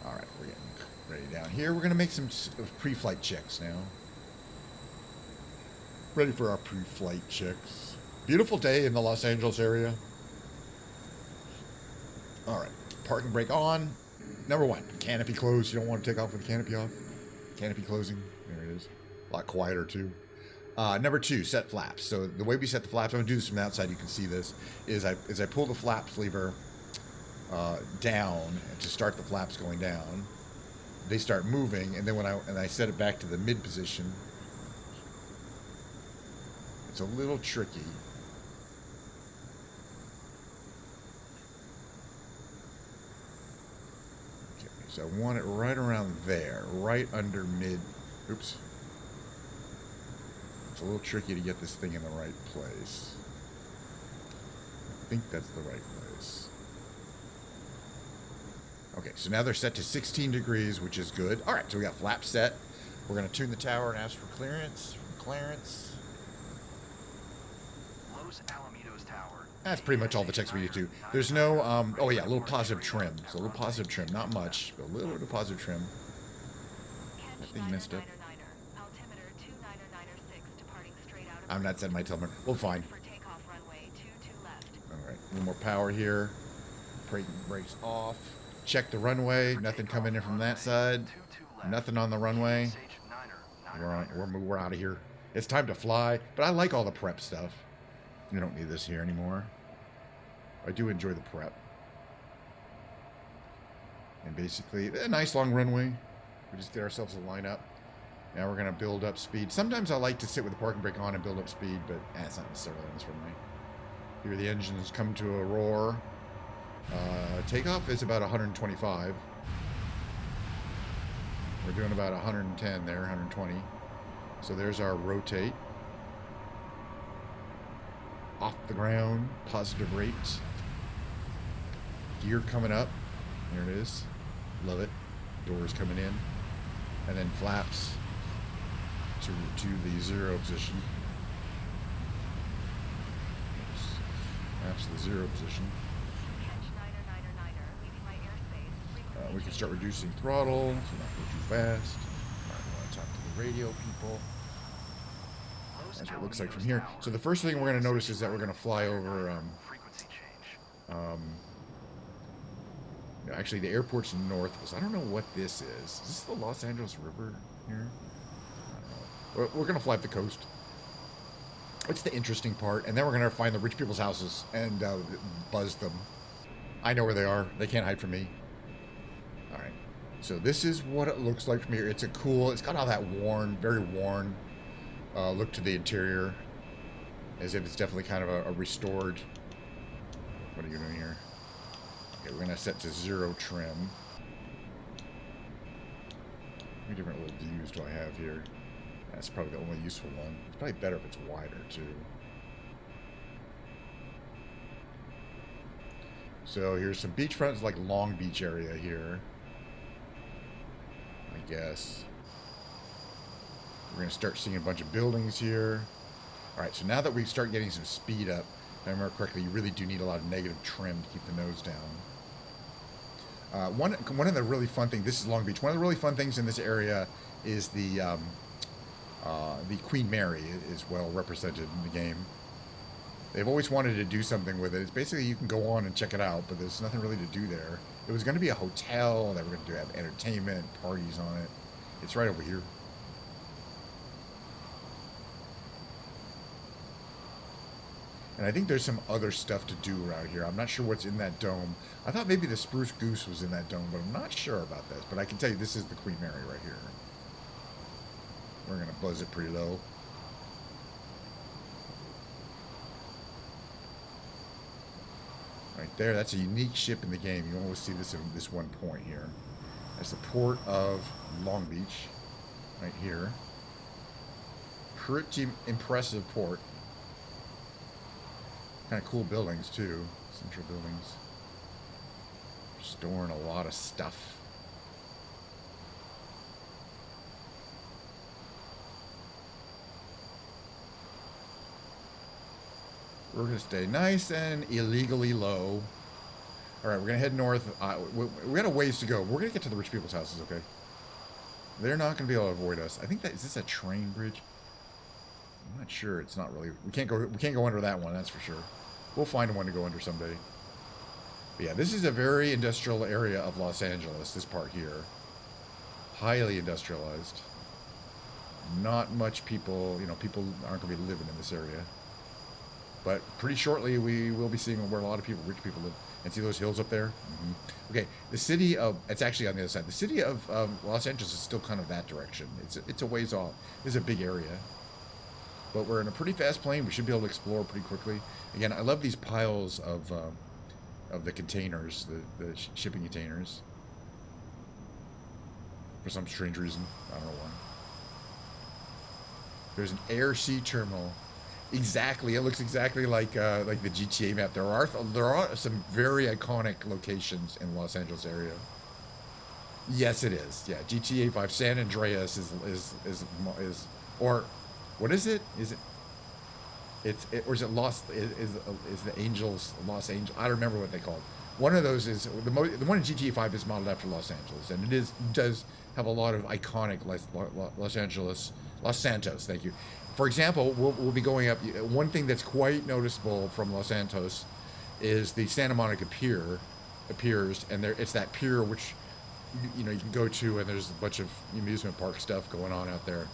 All right, we're getting ready down here. We're going to make some pre-flight checks now. Ready for our pre-flight checks. Beautiful day in the Los Angeles area. All right, parking brake on. Number 1, canopy closed. You don't want to take off with the canopy off. Canopy closing. There it is. A lot quieter too. Number 2, set flaps. So the way we set the flaps, I'm gonna do this from the outside. You can see this. Is I pull the flaps lever down to start the flaps going down. They start moving, and then when I set it back to the mid position. It's a little tricky. Okay, so I want it right around there, right under mid. Oops. It's a little tricky to get this thing in the right place. I think that's the right place. Okay, so now they're set to 16 degrees, which is good. All right, so we got flaps set. We're going to tune the tower and ask for clearance. That's pretty much all the checks we need to do. There's no, oh yeah, a little positive trim. So a little positive trim, not much, but a little bit of positive trim. That thing messed up. I'm not setting my timer. Well, fine. All right, a little more power here. Brakes off. check the runway. Nothing coming in from that side. Nothing on the runway. We're out of here. It's time to fly. But I like all the prep stuff. We don't need this here anymore. I do enjoy the prep. And basically, a nice long runway. We just get ourselves a lineup. Now we're going to build up speed. Sometimes I like to sit with the parking brake on and build up speed, but that's not necessarily on this runway. Here the engines come to a roar. Takeoff is about 125. We're doing about 110 there, 120. So there's our rotate. Off the ground, positive rates. Gear coming up. There it is. Love it. Doors coming in. And then flaps to the 0 position. Flaps to the 0 position. We can start reducing throttle, so not go too fast. Might want to talk to the radio people. That's what it looks like from here. So the first thing we're going to notice is that we're going to fly over. Actually, the airport's north. So I don't know what this is. Is this the Los Angeles River here? I don't know. We're going to fly up the coast. It's the interesting part. And then we're going to find the rich people's houses and buzz them. I know where they are. They can't hide from me. All right. So this is what it looks like from here. It's a cool, it's got all that worn, very worn look to the interior. As if it's definitely kind of a restored. What are you doing here? Okay, we're going to set to 0 trim. How many different little views do I have here? That's probably the only useful one. It's probably better if it's wider, too. So here's some beachfront. It's like Long Beach area here. I guess. We're going to start seeing a bunch of buildings here. Alright, so now that we start getting some speed up, if I remember correctly, you really do need a lot of negative trim to keep the nose down. One of the really fun things, this is Long Beach, one of the really fun things in this area is the Queen Mary is well represented in the game. They've always wanted to do something with it. It's basically, you can go on and check it out, but there's nothing really to do there. It was going to be a hotel that we're going to have entertainment, parties on it. It's right over here. And I think there's some other stuff to do around here. I'm not sure what's in that dome. I thought maybe the Spruce Goose was in that dome, but I'm not sure about this. But I can tell you this is the Queen Mary right here. We're going to buzz it pretty low. Right there, that's a unique ship in the game. You always see this in this one point here. That's the port of Long Beach, right here. Pretty impressive port. Kind of cool buildings too, central buildings. Storing a lot of stuff. We're going to stay nice and illegally low. All right, we're going to head north. We got a ways to go. We're going to get to the rich people's houses, okay? They're not going to be able to avoid us. I think that, is this a train bridge? I'm not sure. It's not really. We can't go under that one, that's for sure. We'll find one to go under someday. But yeah, this is a very industrial area of Los Angeles, this part here. Highly industrialized. Not much people, people aren't going to be living in this area. But pretty shortly, we will be seeing where a lot of people, rich people live. And see those hills up there? Mm-hmm. Okay, the city of, it's actually on the other side. The city of Los Angeles is still kind of that direction. It's a ways off. It's a big area. But we're in a pretty fast plane. We should be able to explore pretty quickly. Again, I love these piles of the containers, the shipping containers. For some strange reason. I don't know why. There's an air-sea terminal. Exactly, it looks exactly like the GTA map. There are some very iconic locations in Los Angeles area. Yes, it is. Yeah, GTA 5 San Andreas is or what is it? Is it? Or is it Lost? Is the Angels Los Angeles? I don't remember what they call it. One of those is the one in GTA 5 is modeled after Los Angeles, and it does have a lot of iconic Los Santos. Thank you. For example, we'll be going up. One thing that's quite noticeable from Los Santos is the Santa Monica Pier. appears, and it's that pier which you know you can go to, and there's a bunch of amusement park stuff going on out there.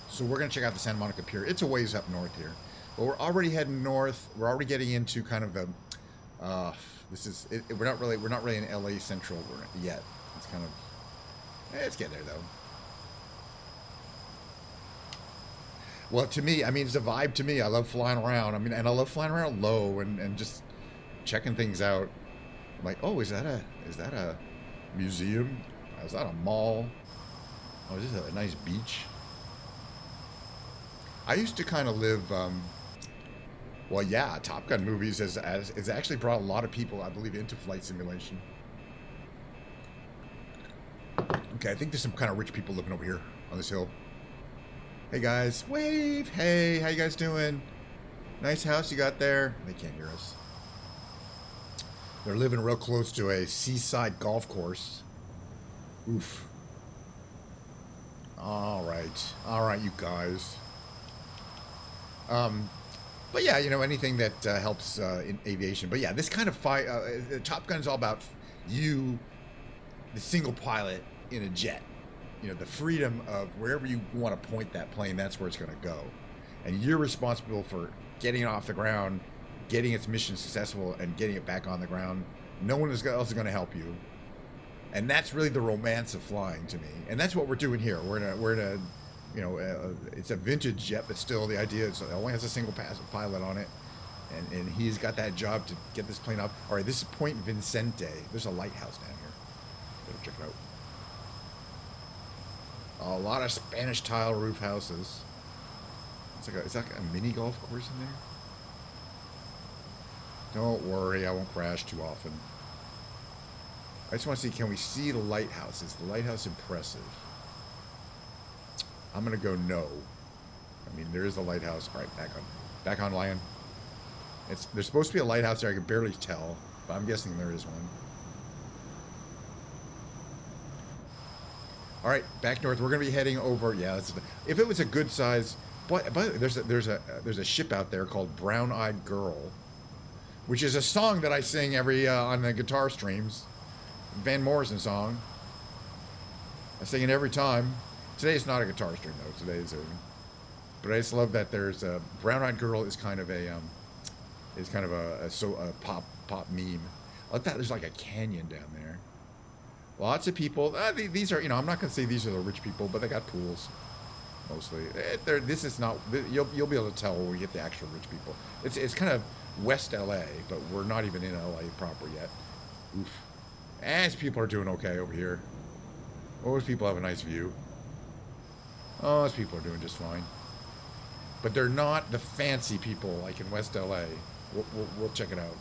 So we're gonna check out the Santa Monica Pier. It's a ways up north here, but we're already heading north. We're already getting into kind of the we're not really in LA Central yet. It's kind of it's getting there though. Well, to me, I mean, it's a vibe to me. I love flying around. I mean, and I love flying around low and just checking things out. I'm like, oh, is that a museum? Is that a mall? Oh, is this a nice beach? I used to kind of live. Well, yeah, Top Gun movies has actually brought a lot of people, I believe, into flight simulation. Okay, I think there's some kind of rich people living over here on this hill. Hey guys, wave! Hey, how you guys doing? Nice house you got there. They can't hear us. They're living real close to a seaside golf course. Oof. All right, you guys. But yeah, you know, anything that helps in aviation. But yeah, this kind of Top Gun is all about you, the single pilot in a jet. You know, the freedom of wherever you want to point that plane, that's where it's going to go. And you're responsible for getting it off the ground, getting its mission successful, and getting it back on the ground. No one else is going to help you. And that's really the romance of flying to me. And that's what we're doing here. We're in a you know, it's a vintage jet, but still the idea is it only has a single pilot on it. And he's got that job to get this plane up. All right, this is Point Vicente. There's a lighthouse down here. Better check it out. A lot of Spanish tile roof houses. It's like a mini golf course in there. Don't worry, I won't crash too often. I just want to see, can we see the lighthouse? Is the lighthouse impressive? I'm gonna go no. I mean, there is a lighthouse. All right, back on Lion. There's supposed to be a lighthouse there. I can barely tell, but I'm guessing there is one. All right, back north. We're gonna be heading over. Yeah, if it was a good size. But there's a ship out there called Brown Eyed Girl, which is a song that I sing every on the guitar streams. Van Morrison song. I sing it every time. Today it's not a guitar stream though. Today is a. But I just love that there's a Brown Eyed Girl is kind of a pop meme. I like that there's like a canyon down there. Lots of people. These are, you know, I'm not gonna say these are the rich people, but they got pools. Mostly, this is not. You'll be able to tell when we get the actual rich people. It's kind of West LA, but we're not even in LA proper yet. Oof. As people are doing okay over here. Most people have a nice view. Most people are doing just fine. But they're not the fancy people like in West LA. We'll check it out.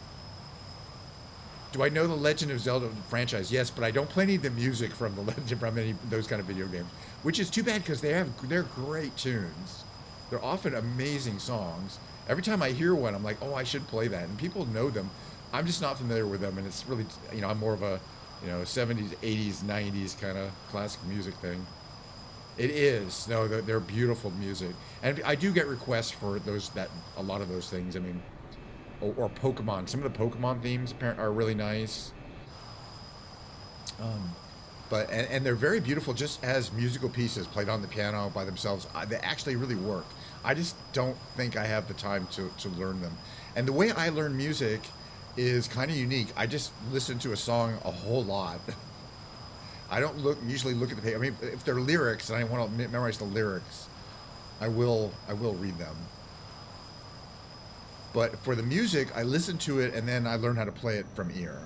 Do I know the Legend of Zelda franchise? Yes, but I don't play any of the music from the Legend from any of those kind of video games, which is too bad because they're great tunes. They're often amazing songs. Every time I hear one, I'm like, oh, I should play that, and people know them. I'm just not familiar with them, and it's really, you know, I'm more of a, you know, 70s, 80s, 90s kind of classic music thing. It is. No, they're beautiful music, and I do get requests for a lot of those things. I mean. Or Pokemon. Some of the Pokemon themes are really nice. But they're very beautiful just as musical pieces played on the piano by themselves. They actually really work. I just don't think I have the time to learn them. And the way I learn music is kind of unique. I just listen to a song a whole lot. I don't usually look at the page. I mean, if they're lyrics and I want to memorize the lyrics, I will read them. But for the music, I listen to it and then I learn how to play it from ear.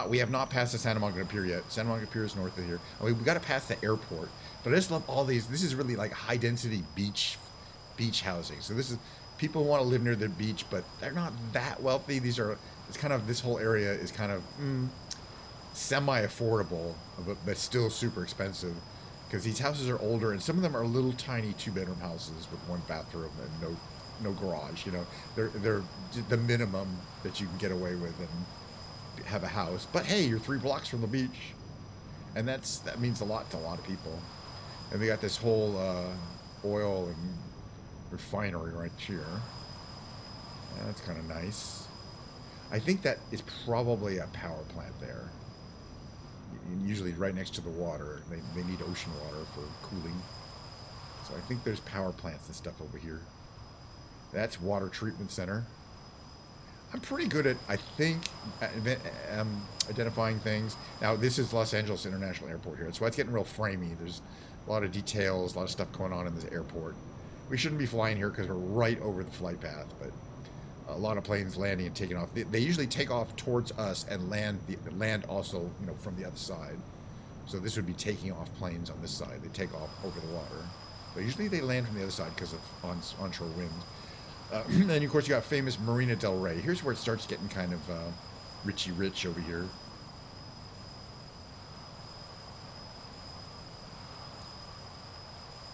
We have not passed the Santa Monica Pier yet. Santa Monica Pier is north of here. I mean, we got to pass the airport. But I just love all these. This is really like high density beach housing. So this is people who want to live near the beach, but they're not that wealthy. This whole area is kind of semi-affordable, but still super expensive. Because these houses are older and some of them are little tiny 2-bedroom houses with 1 bathroom and no garage. You know, they're the minimum that you can get away with and have a house. But hey, you're 3 blocks from the beach, and that means a lot to a lot of people. And they got this whole oil and refinery right here. That's kind of nice. I think that is probably a power plant there. Usually right next to the water. They need ocean water for cooling. So I think there's power plants and stuff over here. That's water treatment center. I'm pretty good at, I think, identifying things. Now, this is Los Angeles International Airport here. That's why it's getting real framey. There's a lot of details, a lot of stuff going on in this airport. We shouldn't be flying here because we're right over the flight path, but a lot of planes landing and taking off. They usually take off towards us and land also, from the other side. So this would be taking off planes on this side. They take off over the water. But usually they land from the other side because of onshore wind. And then, of course, you got famous Marina del Rey. Here's where it starts getting kind of richy rich over here.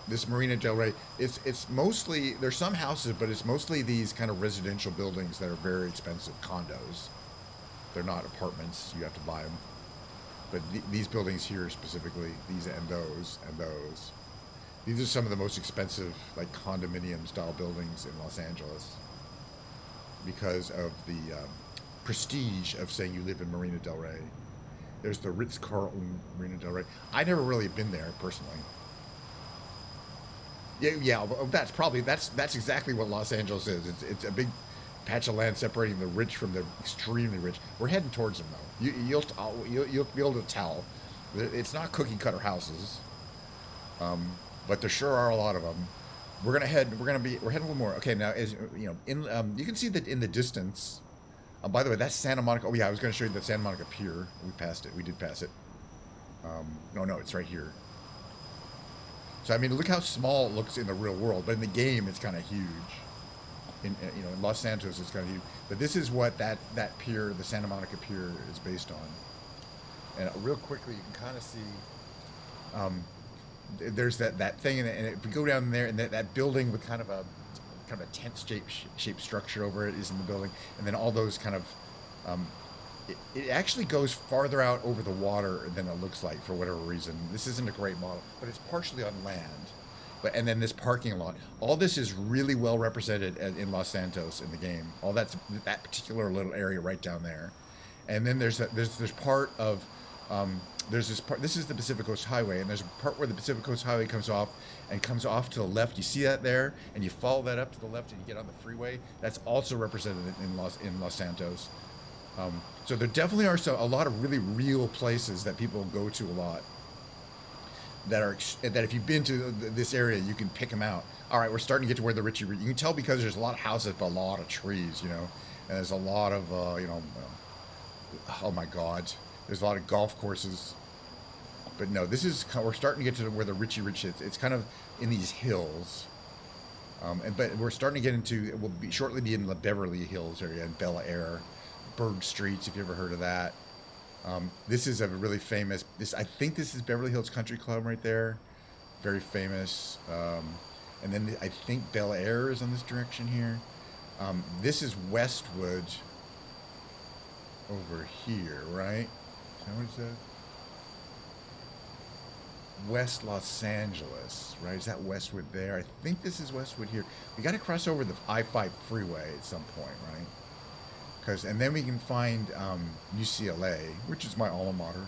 This Marina del Rey, it's mostly, there's some houses, but it's mostly these kind of residential buildings that are very expensive condos. They're not apartments. You have to buy them. But these buildings here specifically, these and those and those. These are some of the most expensive, like, condominium-style buildings in Los Angeles because of the prestige of saying you live in Marina del Rey. There's the Ritz-Carlton Marina del Rey. I never really been there personally. Yeah, that's exactly what Los Angeles is. It's a big patch of land separating the rich from the extremely rich. We're heading towards them though. You'll be able to tell. It's not cookie cutter houses. But there sure are a lot of them. We're heading a little more. Okay, now as you know, you can see that in the distance. By the way, that's Santa Monica. Oh yeah, I was going to show you the Santa Monica Pier. We passed it. We did pass it. No, it's right here. So I mean, look how small it looks in the real world, but in the game, it's kind of huge. In Los Santos, it's kind of huge. But this is what that pier, the Santa Monica Pier, is based on. And real quickly, you can kind of see. There's that thing, and if we go down there, and that building with kind of a tent shaped structure over it is in the building, and then all those kind of it actually goes farther out over the water than it looks like for whatever reason. This isn't a great model, but it's partially on land. And then this parking lot, all this is really well represented in Los Santos in the game. All that particular little area right down there, and then there's part of. There's this part. This is the Pacific Coast Highway, and there's a part where the Pacific Coast Highway comes off to the left. You see that there, and you follow that up to the left, and you get on the freeway. That's also represented in Los Santos. So there definitely are a lot of really real places that people go to a lot. That if you've been to this area, you can pick them out. All right, we're starting to get to where the richy. You can tell because there's a lot of houses, but a lot of trees, and there's a lot of oh my God. There's a lot of golf courses. But no, we're starting to get to where the richy rich is. It's kind of in these hills. But we're starting to get into, we'll shortly be in the Beverly Hills area in Bel Air. Berg Streets, if you ever heard of that. This is a really famous, I think this is Beverly Hills Country Club right there. Very famous. And then I think Bel Air is on this direction here. This is Westwood over here, right? What is that? West Los Angeles, right? Is that Westwood there? I think this is Westwood here. We got to cross over the I-5 freeway at some point, right? And then we can find UCLA, which is my alma mater.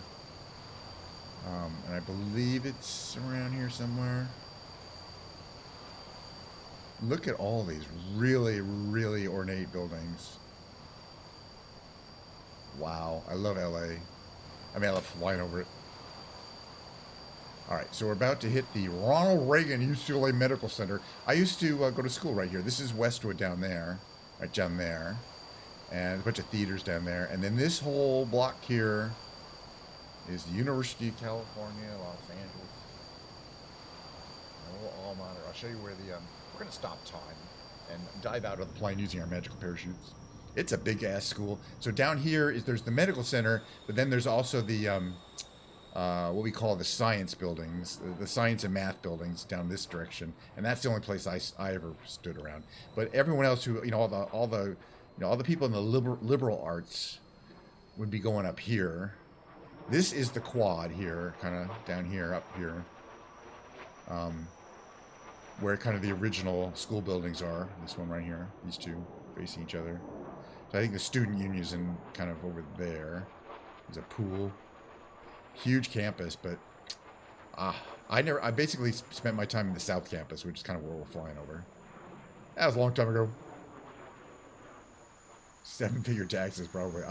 And I believe it's around here somewhere. Look at all these really, really ornate buildings. Wow, I love LA. I love flying over it. All right, so we're about to hit the Ronald Reagan UCLA Medical Center. I used to go to school right here. This is Westwood down there, right down there. And a bunch of theaters down there. And then this whole block here is the University of California, Los Angeles. A little alma mater. I'll show you where we're going to stop time and dive out of the plane using our magical parachutes. It's a big-ass school. So down here there's the medical center, but then there's also the, what we call the science buildings, the science and math buildings down this direction. And that's the only place I ever stood around. But everyone else who, all the people in the liberal arts would be going up here. This is the quad here, kind of down here, up here, where kind of the original school buildings are. This one right here, these two facing each other. So I think the student union's in kind of over there. There's a pool. Huge campus, but I basically spent my time in the South Campus, which is kind of where we're flying over. That was a long time ago. 7-figure taxes, probably.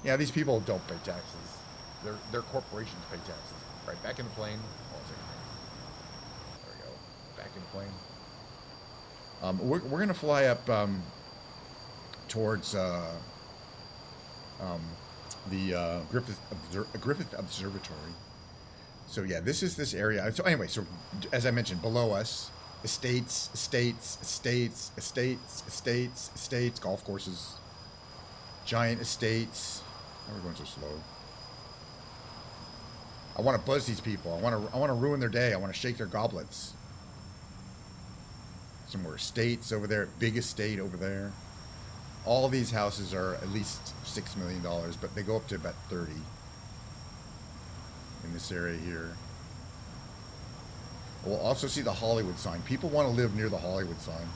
Yeah, these people don't pay taxes. Their corporations pay taxes. All right, back in the plane. Hold on a second. There we go. Back in the plane. We're gonna fly up towards the Griffith Observatory. So yeah, this is this area. So anyway, so as I mentioned, below us, estates, golf courses, giant estates. How are we going so slow? I want to buzz these people. I want to ruin their day. I want to shake their goblets. Some more estates over there. Big estate over there. All these houses are at least $6 million, but they go up to about 30 in this area here. We'll also see the Hollywood sign. People want to live near the Hollywood sign.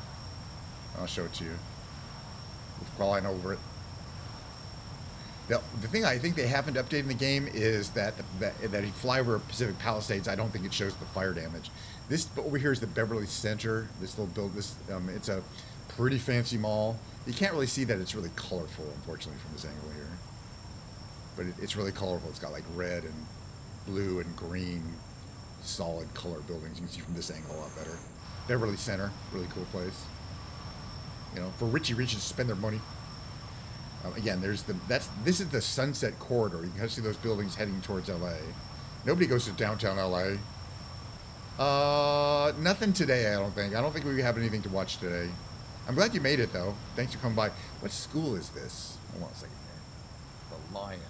I'll show it to you. We're flying over it. The thing I think they haven't updated in the game is that if you fly over Pacific Palisades, I don't think it shows the fire damage. This over here is the Beverly Center. This little build. It's a pretty fancy mall. You can't really see that it's really colorful, unfortunately, from this angle here. But it's really colorful. It's got like red and blue and green, solid color buildings. You can see from this angle a lot better. Beverly Center, really cool place. You know, for Richie Riches to spend their money. Again, this is the Sunset Corridor. You can kind of see those buildings heading towards LA. Nobody goes to downtown LA. Nothing today, I don't think. I don't think we have anything to watch today. I'm glad you made it, though. Thanks for coming by. What school is this? Hold on a second here. The Lions.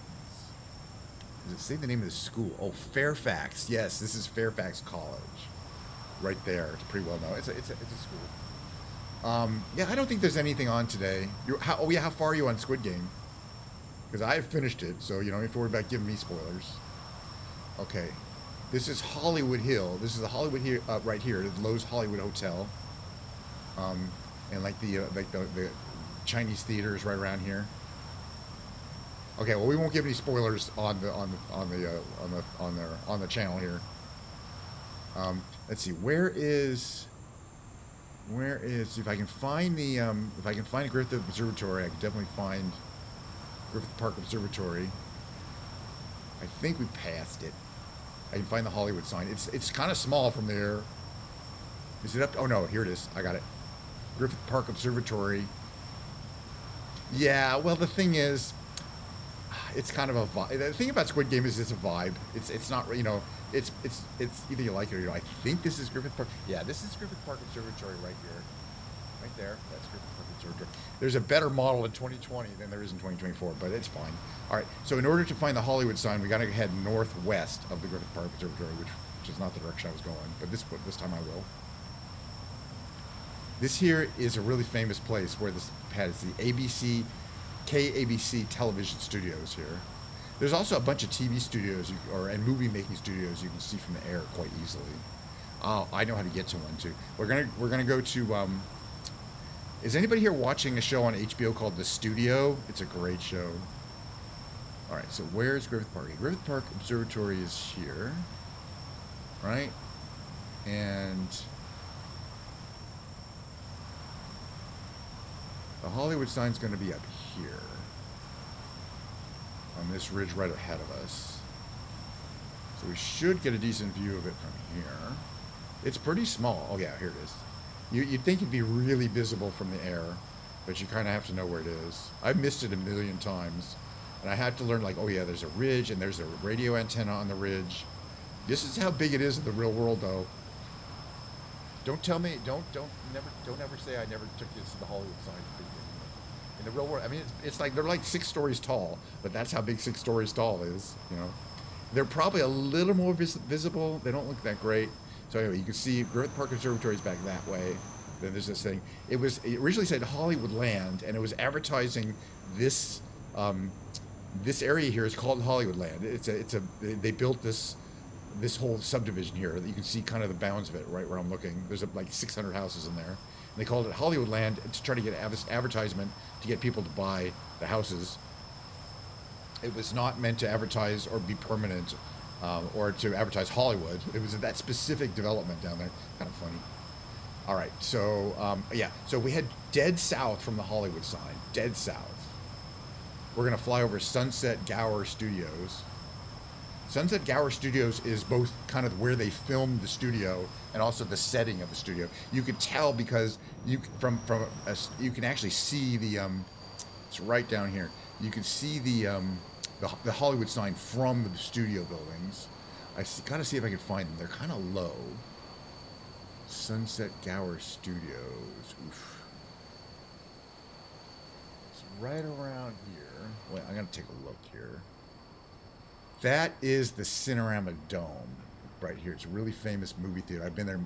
Does it say the name of the school? Oh, Fairfax. Yes, this is Fairfax College. Right there. It's pretty well known. It's a school. Yeah, I don't think there's anything on today. How far are you on Squid Game? Because I have finished it, so you don't have to worry about giving me spoilers. Okay. This is Hollywood Hill. This is the Hollywood here, right here, the Lowe's Hollywood Hotel. And like the Chinese theater is right around here. Okay, well we won't give any spoilers on the channel here. Let's see, where is if I can find Griffith Observatory, I can definitely find Griffith Park Observatory. I think we passed it. I can find the Hollywood sign. It's kind of small from there. Is it up? Oh no, here it is. I got it. Griffith Park Observatory. Yeah, well the thing is, it's kind of a vibe. The thing about Squid Game is it's a vibe. It's not, you know, it's either you like it or you don't. I think this is Griffith Park. Yeah, this is Griffith Park Observatory right here. Right there. That's Griffith Park Observatory. There's a better model in 2020 than there is in 2024, but it's fine. All right, so in order to find the Hollywood sign, we got to head northwest of the Griffith Park Observatory, which is not the direction I was going, but this time I will. This here is a really famous place where this has the KABC television studios here. There's also a bunch of TV studios and movie making studios you can see from the air quite easily. Oh, I know how to get to one too. We're gonna go to. Is anybody here watching a show on HBO called The Studio? It's a great show. All right, so where's Griffith Park? Griffith Park Observatory is here, right? And the Hollywood sign's going to be up here on this ridge right ahead of us. So we should get a decent view of it from here. It's pretty small. Oh yeah, here it is. You'd think it'd be really visible from the air, but you kind of have to know where it is. I've missed it a million times, and I had to learn like, oh yeah, there's a ridge and there's a radio antenna on the ridge. This is how big it is in the real world, though. Don't tell me, don't ever say I never took this to the Hollywood sign. In the real world, I mean, it's like they're like 6 stories tall, but that's how big 6 stories tall is. You know, they're probably a little more visible. They don't look that great. So anyway, you can see Griffith Park Observatory is back that way. Then there's this thing. It originally said Hollywood Land, and it was advertising this this area here is called Hollywood Land. They built this whole subdivision here that you can see kind of the bounds of it right where I'm looking. There's like 600 houses in there. They called it Hollywoodland to try to get advertisement to get people to buy the houses. It was not meant to advertise or be permanent, or to advertise Hollywood. It was that specific development down there. Kind of funny. All right, so yeah, so we head dead south from the Hollywood sign. Dead south. We're gonna fly over Sunset Gower Studios. Sunset Gower Studios is both kind of where they filmed the studio and also the setting of the studio. You could tell because you you can actually see the it's right down here. You can see the Hollywood sign from the studio buildings. Gotta see if I can find them. They're kind of low. Sunset Gower Studios. Oof. It's right around here. Wait, I'm gonna take a look here. That is the Cinerama Dome right here. It's a really famous movie theater. I've been there,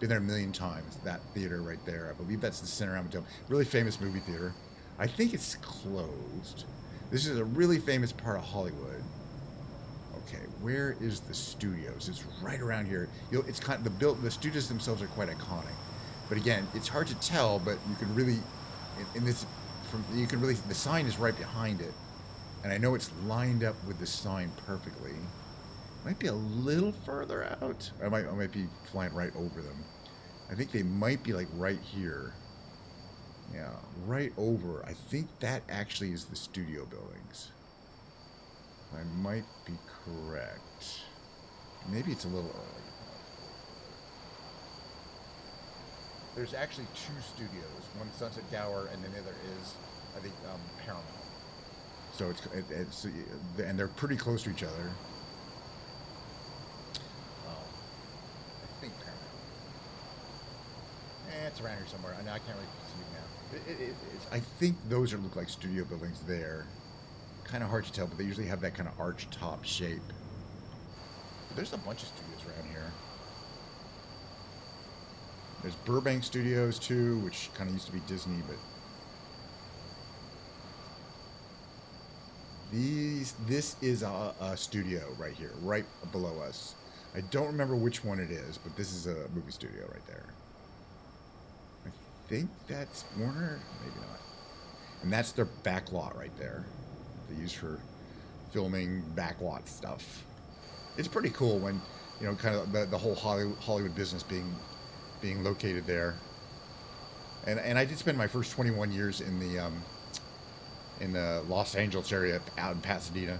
been there a million times. That theater right there. I believe that's the Cinerama Dome. Really famous movie theater. I think it's closed. This is a really famous part of Hollywood. Okay, where is the studios? It's right around here. It's kind of the studios themselves are quite iconic, but again, it's hard to tell. But you can really, the sign is right behind it, and I know it's lined up with the sign perfectly. Might be a little further out. I might be flying right over them. I think they might be like right here. Yeah, right over. I think that actually is the studio buildings. I might be correct. Maybe it's a little early. There's actually two studios. One Sunset Gower, and then the other is, I think, Paramount. So it's and they're pretty close to each other. I think Paramount. It's around here somewhere. I know I can't really see it now. I think those look like studio buildings there. Kind of hard to tell, but they usually have that kind of arch top shape. But there's a bunch of studios around here. There's Burbank Studios too, which kind of used to be Disney, but this is a studio right here, right below us. I don't remember which one it is, but this is a movie studio right there. I think that's Warner, maybe not. And that's their back lot right there. They use for filming backlot stuff. It's pretty cool when, kind of the whole Hollywood business being located there. And I did spend my first 21 years in the Los Angeles area out in Pasadena.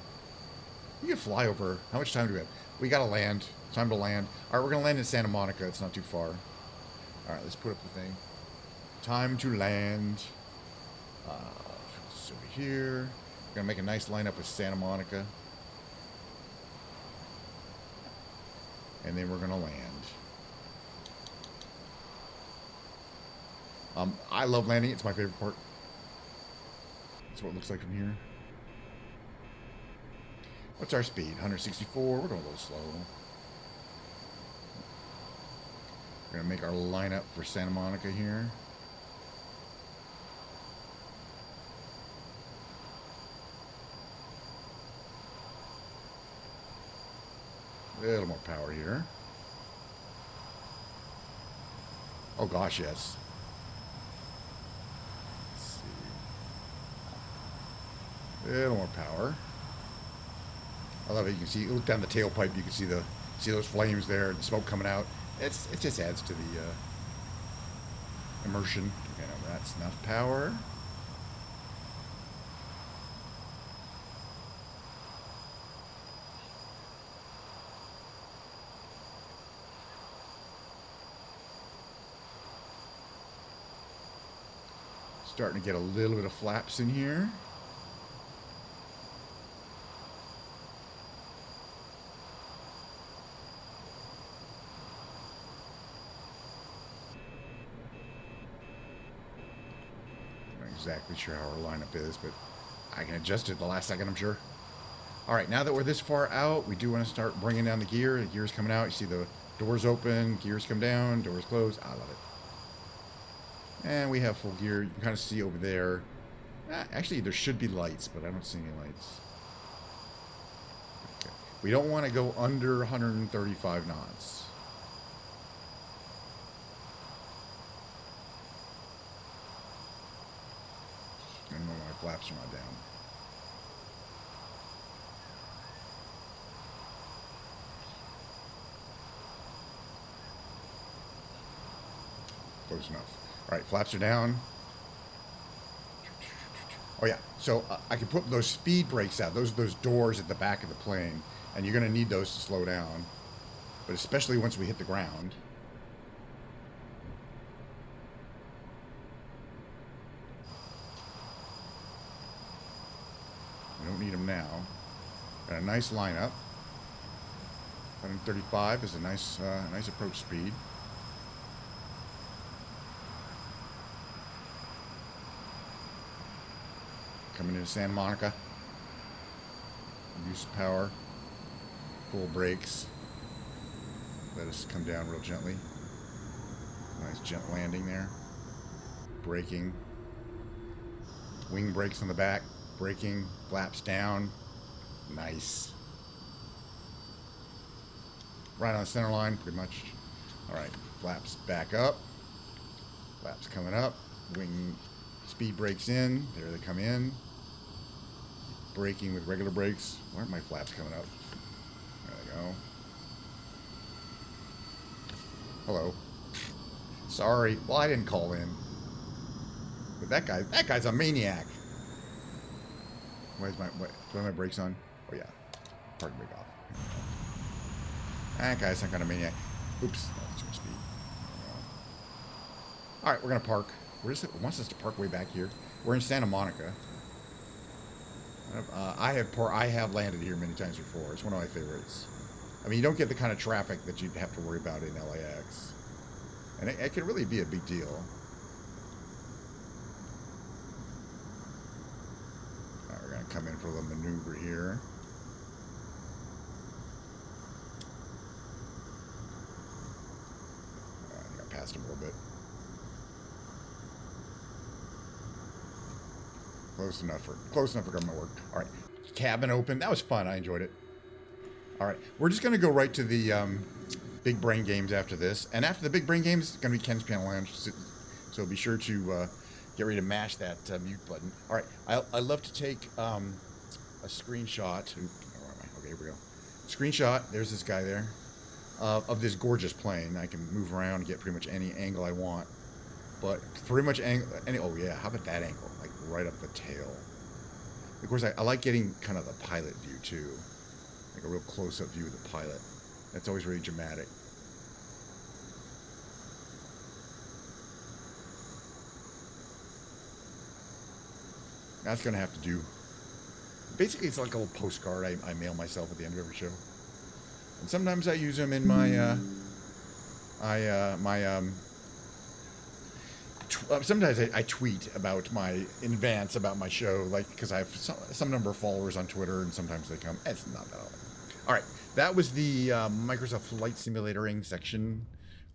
You can fly over. How much time do we have? We gotta land. Time to land. All right, we're gonna land in Santa Monica. It's not too far. All right, let's put up the thing. Time to land. This over here. We're gonna make a nice lineup with Santa Monica. And then we're gonna land. I love landing. It's my favorite part. That's what it looks like from here. What's our speed? 164. We're going a little slow. We're gonna make our lineup for Santa Monica here. A little more power here. Oh gosh, yes. Let's see. A little more power. I love it. You can see, look down the tailpipe. You can see those flames there, the smoke coming out. It just adds to the immersion. That's enough power. Starting to get a little bit of flaps in here. Not exactly sure how our lineup is, but I can adjust it the last second, I'm sure. All right, now that we're this far out, we do want to start bringing down the gear. The gear's coming out. You see the doors open, gears come down, doors close. I love it. And we have full gear. You can kind of see over there. Actually, there should be lights, but I don't see any lights. Okay. We don't want to go under 135 knots. flaps are not down. Close enough. All right, flaps are down. Oh yeah, so I can put those speed brakes out. Those doors at the back of the plane, and you're going to need those to slow down, but especially once we hit the ground. We don't need them now. Got a nice lineup. 135 is a nice approach speed. Coming into Santa Monica. Use power. Full brakes. Let us come down real gently. Nice gentle landing there. Braking. Wing brakes on the back. Braking. Flaps down. Nice. Right on the center line, pretty much. Alright, flaps back up. Flaps coming up. Wing speed brakes in. There they come in. Braking with regular brakes. Why aren't my flaps coming up? There they go. Hello. Sorry. Well, I didn't call in. But that guy's a maniac. Do I have my brakes on? Oh yeah. Park brake off. That guy's some kind of maniac. Oops. That's too much speed. Alright, we're gonna park. Where is it? It wants us to park way back here. We're in Santa Monica. I have landed here many times before. It's one of my favorites. I mean, you don't get the kind of traffic that you'd have to worry about in LAX. And it can really be a big deal. Alright, we're going to come in for a little maneuver here. I think I passed him a little bit. Close enough for government work. All right, cabin open. That was fun. I enjoyed it. All right, we're just gonna go right to the big brain games after this, and after the big brain games, it's gonna be Ken's Piano Lounge. So be sure to get ready to mash that mute button. All right, I love to take a screenshot. Where am I? Okay, here we go. Screenshot. There's this guy there of this gorgeous plane. I can move around and get pretty much any angle I want. But pretty much oh yeah, how about that angle? Like right up the tail. Of course, I like getting kind of the pilot view too. Like a real close-up view of the pilot. That's always really dramatic. That's gonna have to do. Basically, it's like a little postcard I mail myself at the end of every show. And sometimes I use them in my sometimes I tweet about in advance about my show, like, because I have some number of followers on Twitter, and sometimes they come. It's not that often. All right, that was the Microsoft Flight Simulatoring section.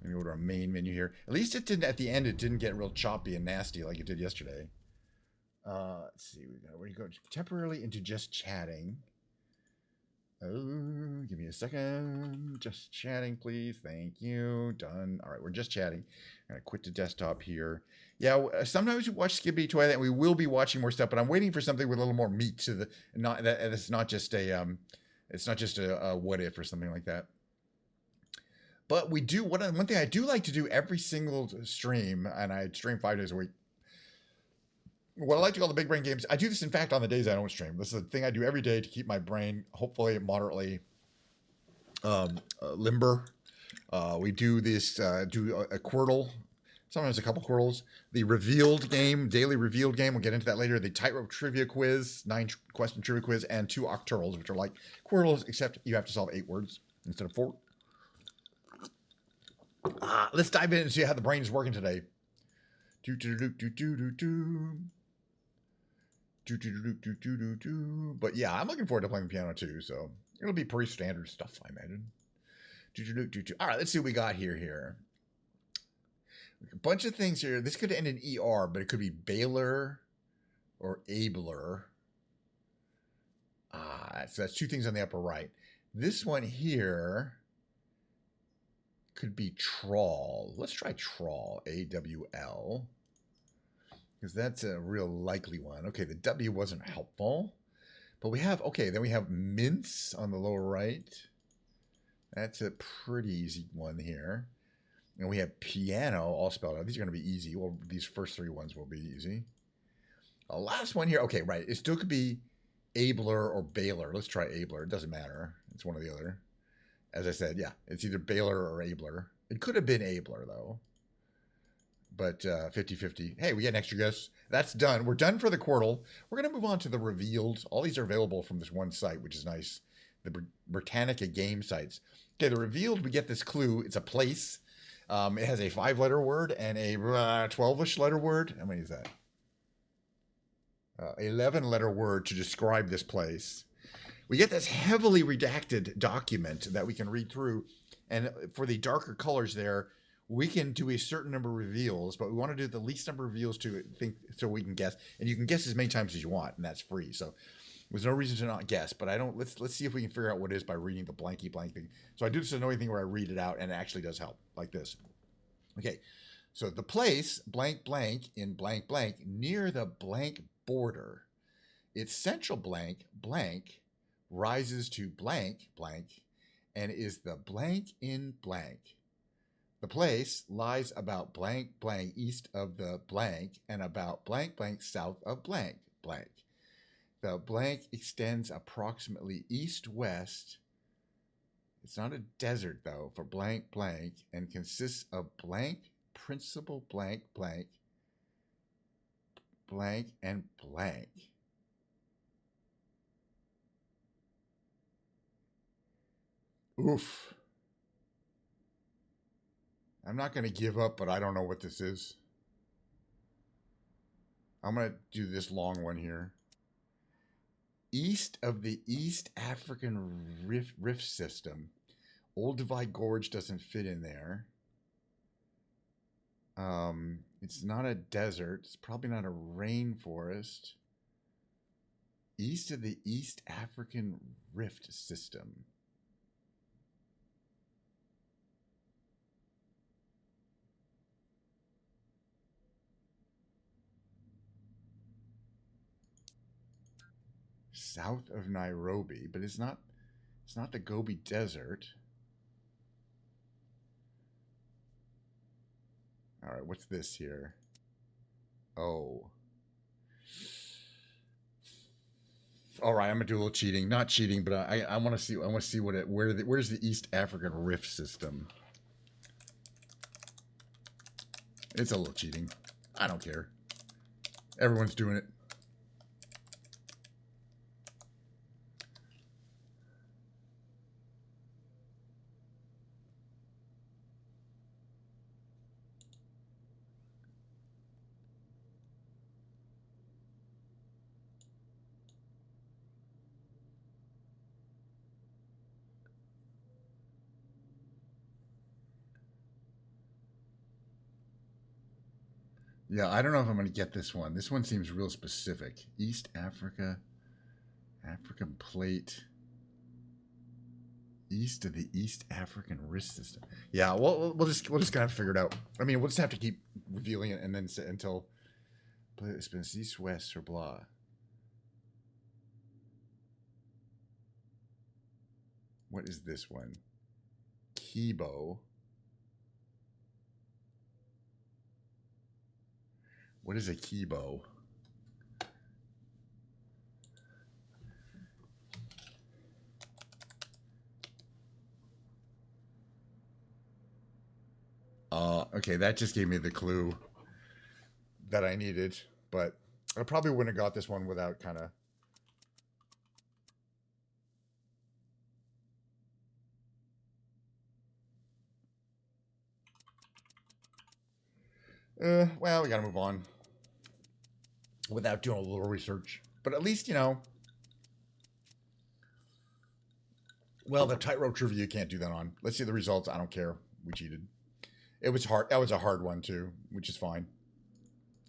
Let me go to our main menu here. At least it didn't, at the end, it didn't get real choppy and nasty like it did yesterday. Let's see, where you go? Temporarily into just chatting. Oh, give me a second. Just chatting, please. Thank you. Done. All right, we're just chatting. I'm going to quit the desktop here. Yeah, sometimes we watch Skibbity Toilet, and we will be watching more stuff, but I'm waiting for something with a little more meat to the it's not just a what if or something like that. But we do one thing I do like to do every single stream, and I stream 5 days a week. What I like to call the big brain games, I do this, in fact, on the days I don't stream. This is the thing I do every day to keep my brain, hopefully, moderately limber. We do this, do a Quirtle, sometimes a couple Quirtles. The revealed game, daily revealed game, we'll get into that later. The tightrope trivia quiz, 9-question trivia quiz, and 2 Octurals, which are like Quirtles, except you have to solve 8 words instead of 4. Let's dive in and see how the brain is working today. But yeah, I'm looking forward to playing the piano too, so it'll be pretty standard stuff, I imagine. All right, let's see what we got here. A bunch of things here. This could end in ER, but it could be Baylor or Abler. So that's 2 things on the upper right. This one here could be Trawl. Let's try Trawl, AWL. because that's a real likely one. Okay, the W wasn't helpful. But we have, okay, then we have mince on the lower right. That's a pretty easy one here. And we have piano all spelled out. These are going to be easy. Well, these first three ones will be easy. The last one here, okay, right. It still could be Abler or Baylor. Let's try Abler. It doesn't matter. It's one or the other. As I said, yeah, it's either Baylor or Abler. It could have been Abler, though. But 50-50. Hey, we get an extra guess. That's done. We're done for the Quirtle. We're going to move on to the revealed. All these are available from this one site, which is nice. The Britannica game sites. Okay, the revealed, we get this clue. It's a place. It has a 5-letter word and a 12-ish letter word. How many is that? 11-letter word to describe this place. We get this heavily redacted document that we can read through. And for the darker colors there, we can do a certain number of reveals, but we want to do the least number of reveals to think so we can guess. And you can guess as many times as you want, and that's free. So there's no reason to not guess. But I don't. Let's see if we can figure out what it is by reading the blanky blank thing. So I do this annoying thing where I read it out, and it actually does help, like this. Okay, so the place blank blank in blank blank near the blank border. Its central blank blank rises to blank blank, and is the blank in blank. The place lies about blank blank east of the blank and about blank blank south of blank blank. The blank extends approximately east-west. It's not a desert, though, for blank blank and consists of blank principal blank blank blank and blank. Oof. I'm not going to give up, but I don't know what this is. I'm going to do this long one here. East of the East African Rift System. Old Divide Gorge doesn't fit in there. It's not a desert. It's probably not a rainforest. East of the East African Rift System. South of Nairobi, but it's not the Gobi Desert. All right, what's this here? Oh. All right, I'm gonna do a little cheating. Not cheating, but I want to see. I want to see what it. Where's the East African Rift System? It's a little cheating. I don't care. Everyone's doing it. Yeah, I don't know if I'm going to get this one. This one seems real specific. East Africa, African plate, east of the East African Rift System. Yeah, we'll just kind of figure it out. I mean, we'll just have to keep revealing it and then until it's been east, west, or blah. What is this one? Kibo. What is a Kibo? Okay, that just gave me the clue that I needed, but I probably wouldn't have got this one without kind of. Well, we gotta move on without doing a little research. But at least, you know. Well, the tightrope trivia you can't do that on. Let's see the results. I don't care. We cheated. It was hard. That was a hard one too, which is fine.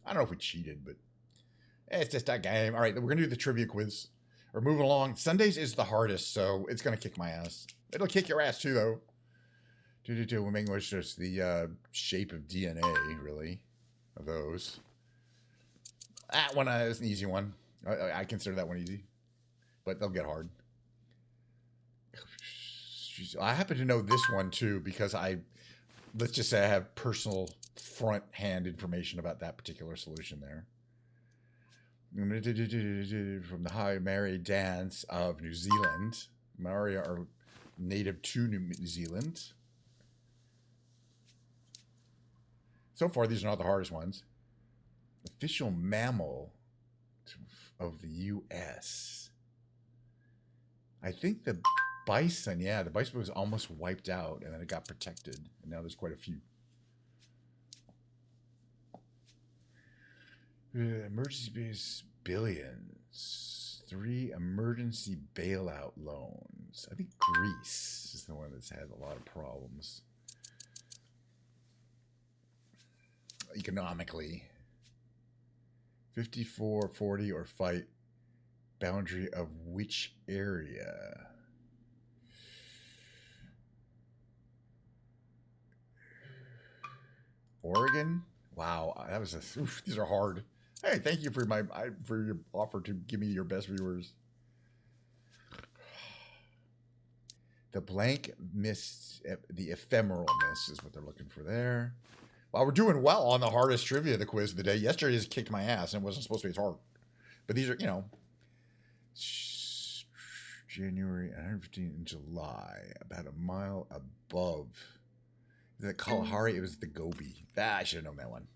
I don't know if we cheated, but it's just that game. All right, we're gonna do the trivia quiz. We're moving along. Sundays is the hardest, so it's gonna kick my ass. It'll kick your ass too, though. We're making just the shape of DNA, really, of those. That one is an easy one. I consider that one easy, but they'll get hard. I happen to know this one too because let's just say I have personal front hand information about that particular solution there. From the High Maori dance of New Zealand. Maori are native to New Zealand. So far, these are not the hardest ones. Official mammal of the U.S. I think the bison, the bison was almost wiped out, and then it got protected, and now there's quite a few. Emergency base billions. 3 emergency bailout loans. I think Greece is the one that's had a lot of problems economically. 54, 40, or fight. Boundary of which area? Oregon? Wow, that was these are hard. Hey, thank you for your offer to give me your best viewers. The blank mist, the ephemeral mist is what they're looking for there. Wow, we're doing well on the hardest trivia of the quiz of the day. Yesterday just kicked my ass and it wasn't supposed to be as hard. But these are, January 115 in July, about a mile above. The Kalahari, it was the Gobi. I should have known that one.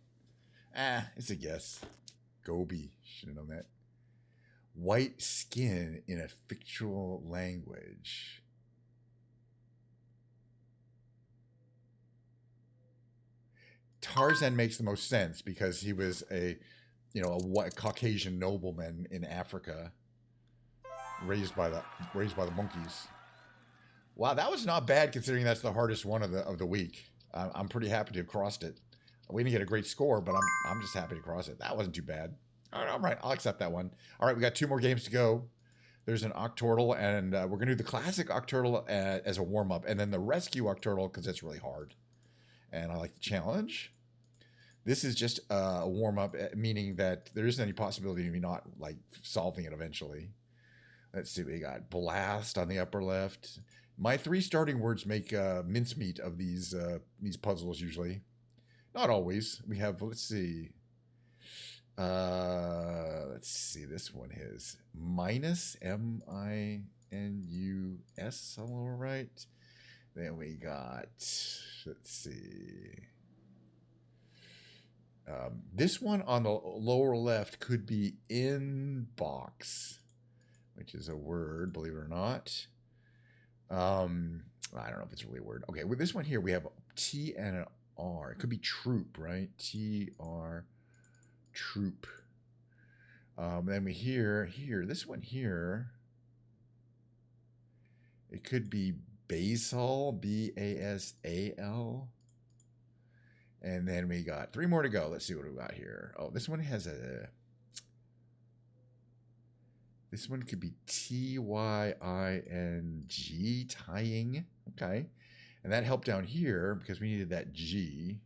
It's a guess. Gobi, should have known that. White skin in a fictional language. Tarzan makes the most sense because he was a white Caucasian nobleman in Africa, raised by the monkeys. Wow, that was not bad considering that's the hardest one of the week. I'm pretty happy to have crossed it. We didn't get a great score, but I'm just happy to cross it. That wasn't too bad. All right, I'll accept that one. All right, we got 2 more games to go. There's an Octurtle, and we're going to do the classic Octurtle as a warm-up, and then the rescue Octurtle because it's really hard. And I like the challenge. This is just a warm-up, meaning that there isn't any possibility of me not like solving it eventually. Let's see, we got blast on the upper left. My 3 starting words make mincemeat of these puzzles usually. Not always. We have, let's see, this one is minus, M-I-N-U-S, I'm all right. Then we got, let's see, this one on the lower left could be inbox, which is a word, believe it or not. I don't know if it's really a word. Okay, with this one here, we have T and an R. It could be troop, right? T-R, troop. Then we here, this one here, it could be basal, B-A-S-A-L. And then we got 3 more to go. Let's see what we got here. Oh, this one has this one could be T-Y-I-N-G, tying. Okay. And that helped down here because we needed that G.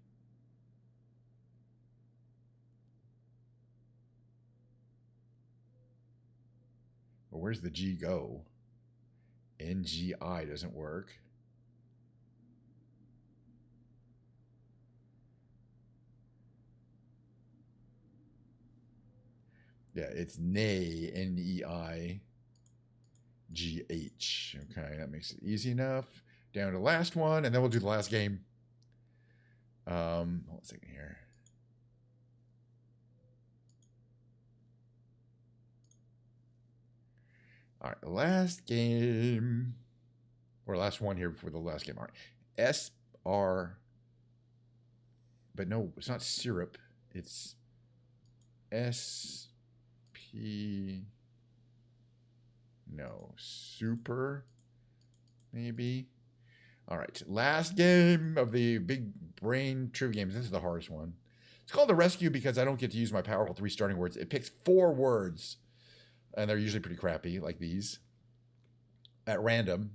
Well, where's the G go? N-G-I doesn't work. Yeah, it's Nei, N-E-I-G-H. Okay, that makes it easy enough. Down to the last one, and then we'll do the last game. Hold on a second here. All right, the last game, or last one here before the last game. All right, S-R, but no, it's not syrup. It's S-P, no, super, maybe. All right, last game of the big brain trivia games. This is the hardest one. It's called the rescue because I don't get to use my powerful 3 starting words. It picks 4 words, and they're usually pretty crappy, like these, at random.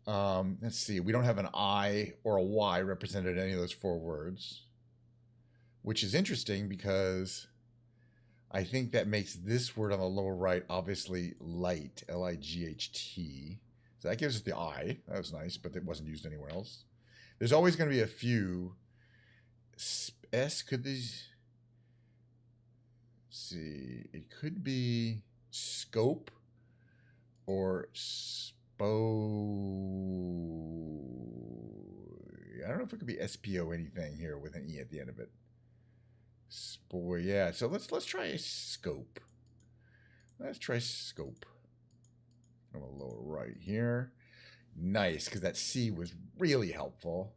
Let's see. We don't have an I or a Y represented in any of those 4 words, which is interesting because I think that makes this word on the lower right obviously light, L-I-G-H-T. So that gives us the I. That was nice, but it wasn't used anywhere else. There's always going to be a few. S, could these... See, it could be scope or spo. I don't know if it could be SPO anything here with an E at the end of it. Spore, yeah. So let's try a scope. Let's try scope. On the lower right here. Nice, because that C was really helpful.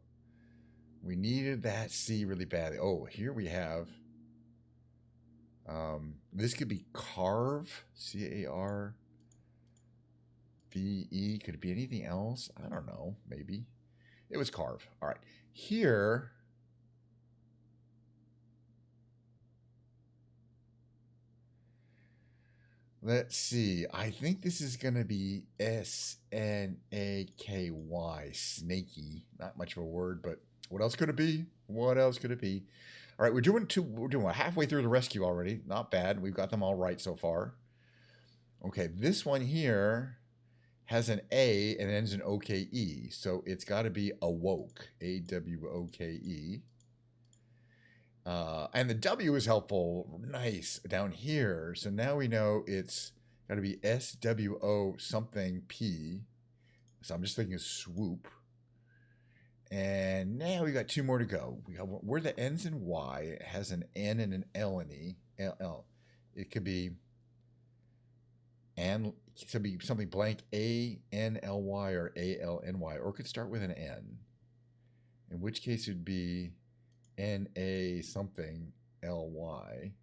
We needed that C really badly. Oh, here we have. This could be carve, C-A-R-V-E. Could it be anything else? I don't know. Maybe. It was carve. All right. Here. Let's see. I think this is going to be S-N-A-K-Y. Snaky. Not much of a word, but what else could it be? What else could it be? All right, we're doing halfway through the rescue already. Not bad. We've got them all right so far. Okay, this one here has an A and ends in O-K-E. So it's got to be awoke. A-W-O-K-E. And the W is helpful. Nice. Down here. So now we know it's got to be S-W-O something P. So I'm just thinking swoop. And now we got two more to go. We have where the ends in Y. It has an N and an L in E. L. It could be and it could be something blank A-N-L-Y or A-L-N-Y, or it could start with an N. In which case it'd be N-A something L-Y.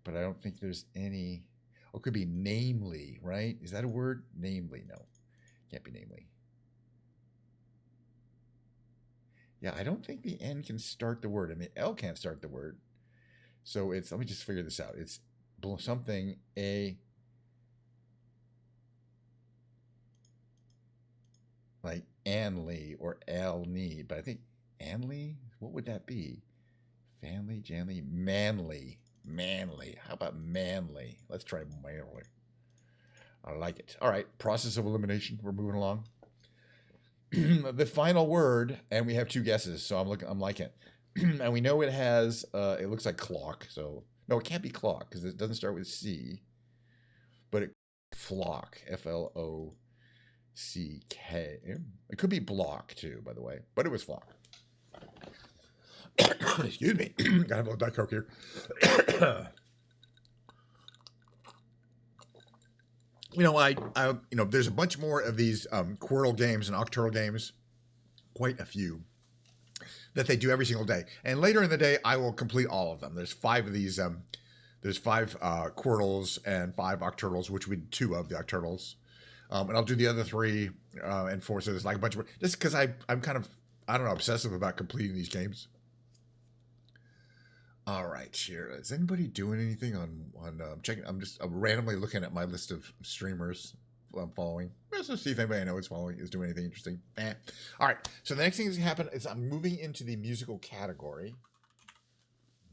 But I don't think there's any. Oh, it could be namely, right? Is that a word? Namely, no. Can't be namely. Yeah, I don't think the N can start the word. I mean, L can't start the word. So it's, let me just figure this out. It's something A, like Anley or Alney, but I think Anley, what would that be? Family, Janley, manly. Manly. How about manly? Let's try manly. I like it. All right, process of elimination. We're moving along. The final word, and we have two guesses, so I'm liking it. And we know it has, it looks like clock, so, no, it can't be clock, because it doesn't start with C, but it, flock, F-L-O-C-K. It could be block, too, by the way, but it was flock. Excuse me, gotta have a little Diet Coke here. You know, I there's a bunch more of these Quirtle games and Octortle games, quite a few, that they do every single day. And later in the day, I will complete all of them. There's 5 of these. There's 5 Quirtles and 5 Octurtles, which we did 2 of the Octurtles. And I'll do the other 3 and 4. So there's like a bunch more. Just because I'm kind of, I don't know, obsessive about completing these games. All right, here. Is anybody doing anything on checking? I'm randomly looking at my list of streamers I'm following. Let's just see if anybody I know is doing anything interesting. All right. So the next thing that's gonna happen is I'm moving into the musical category.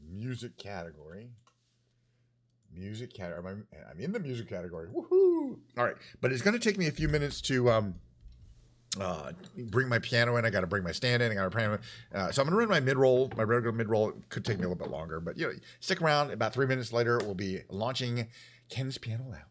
Music category. I'm in the music category. Woohoo! All right, but it's gonna take me a few minutes to bring my piano in. I got to bring my stand in. I got to piano. So I'm going to run my mid-roll, my regular mid-roll. It could take me a little bit longer, but stick around. About 3 minutes later, we'll be launching Ken's Piano Lounge.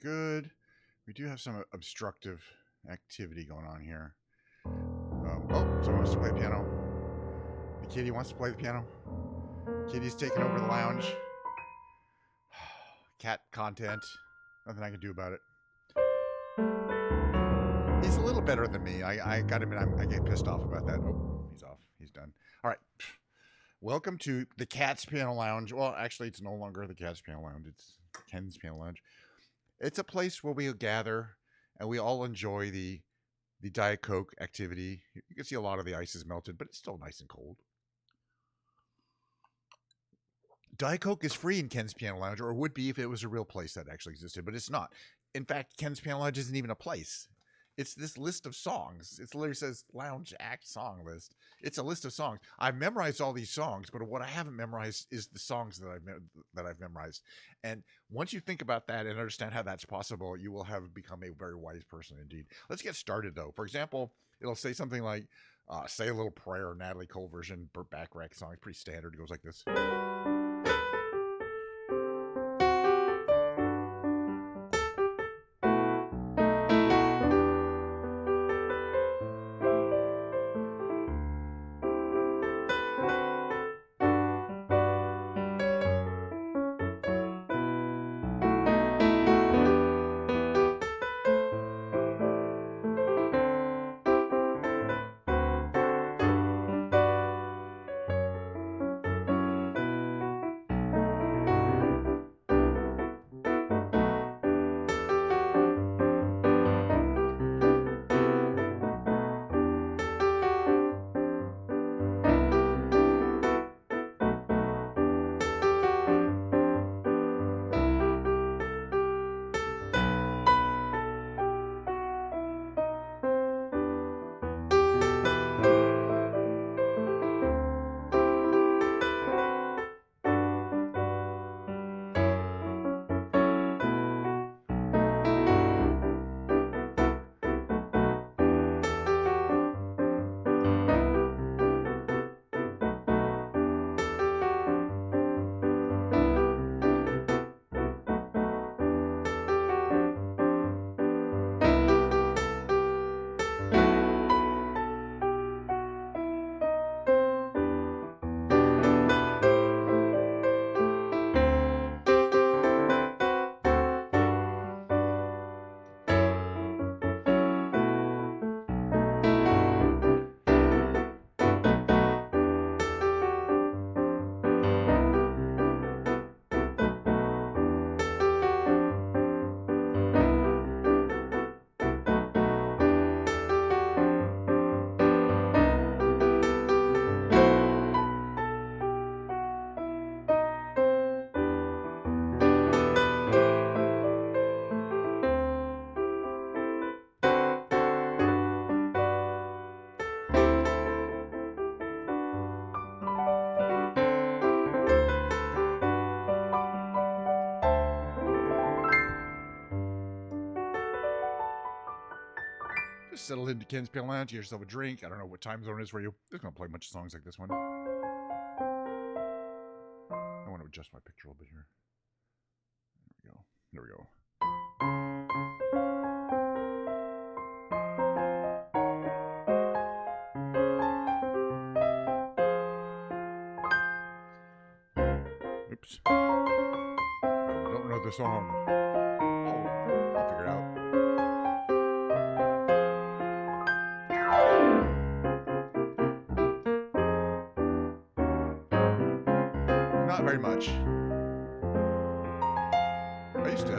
good. We do have some obstructive activity going on here. Oh, someone wants to play the piano. The kitty wants to play the piano. Kitty's taking over the lounge. Cat content. Nothing I can do about it. He's a little better than me. I gotta admit, I get pissed off about that. Oh, he's off. He's done. All right. Welcome to the Cat's Piano Lounge. Well, actually, it's no longer the Cat's Piano Lounge. It's Ken's Piano Lounge. It's a place where we gather and we all enjoy the Diet Coke activity. You can see a lot of the ice is melted, but it's still nice and cold. Diet Coke is free in Ken's Piano Lounge, or would be if it was a real place that actually existed, but it's not. In fact, Ken's Piano Lounge isn't even a place. It's this list of songs. It literally says Lounge Act Song List. It's a list of songs. I've memorized all these songs, but what I haven't memorized is the songs that I've memorized. And once you think about that and understand how that's possible, you will have become a very wise person indeed. Let's get started, though. For example, it'll say something like, Say a Little Prayer, Natalie Cole version, Burt Bacharach song. It's pretty standard. It goes like this. Just settle into Ken's Piano Lounge, get yourself a drink. I don't know what time zone it is for you. Just gonna play a bunch of songs like this one. I want to adjust my picture a little bit here. There we go. Oops. I don't know the song. Oh, I'll figure it out. Not very much. I used to.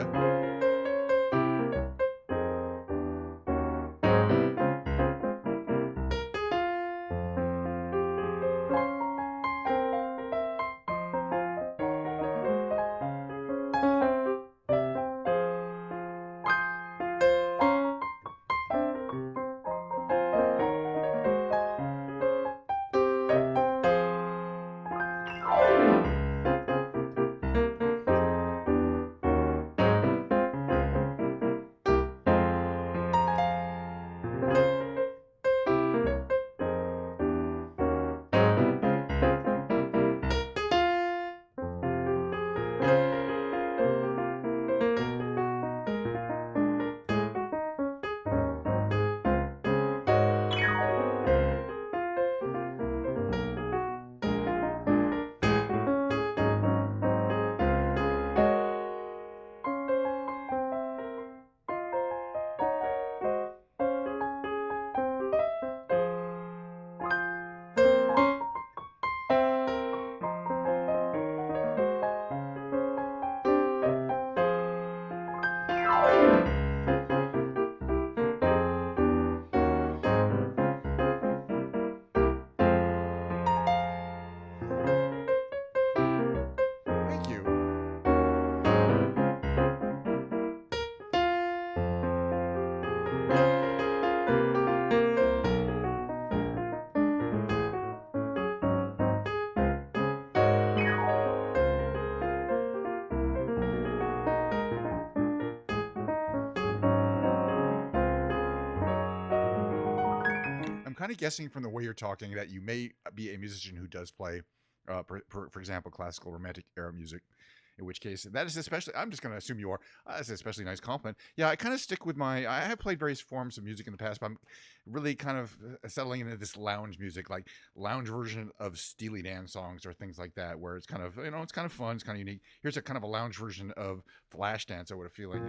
kind of guessing from the way you're talking that you may be a musician who does play, for example, classical romantic era music. In which case, that is especially, I'm just going to assume you are. That's an especially nice compliment. Yeah, I kind of stick with I have played various forms of music in the past, but I'm really kind of settling into this lounge music, like lounge version of Steely Dan songs or things like that, where it's kind of, it's kind of fun, it's kind of unique. Here's a kind of a lounge version of Flashdance, I would feel like.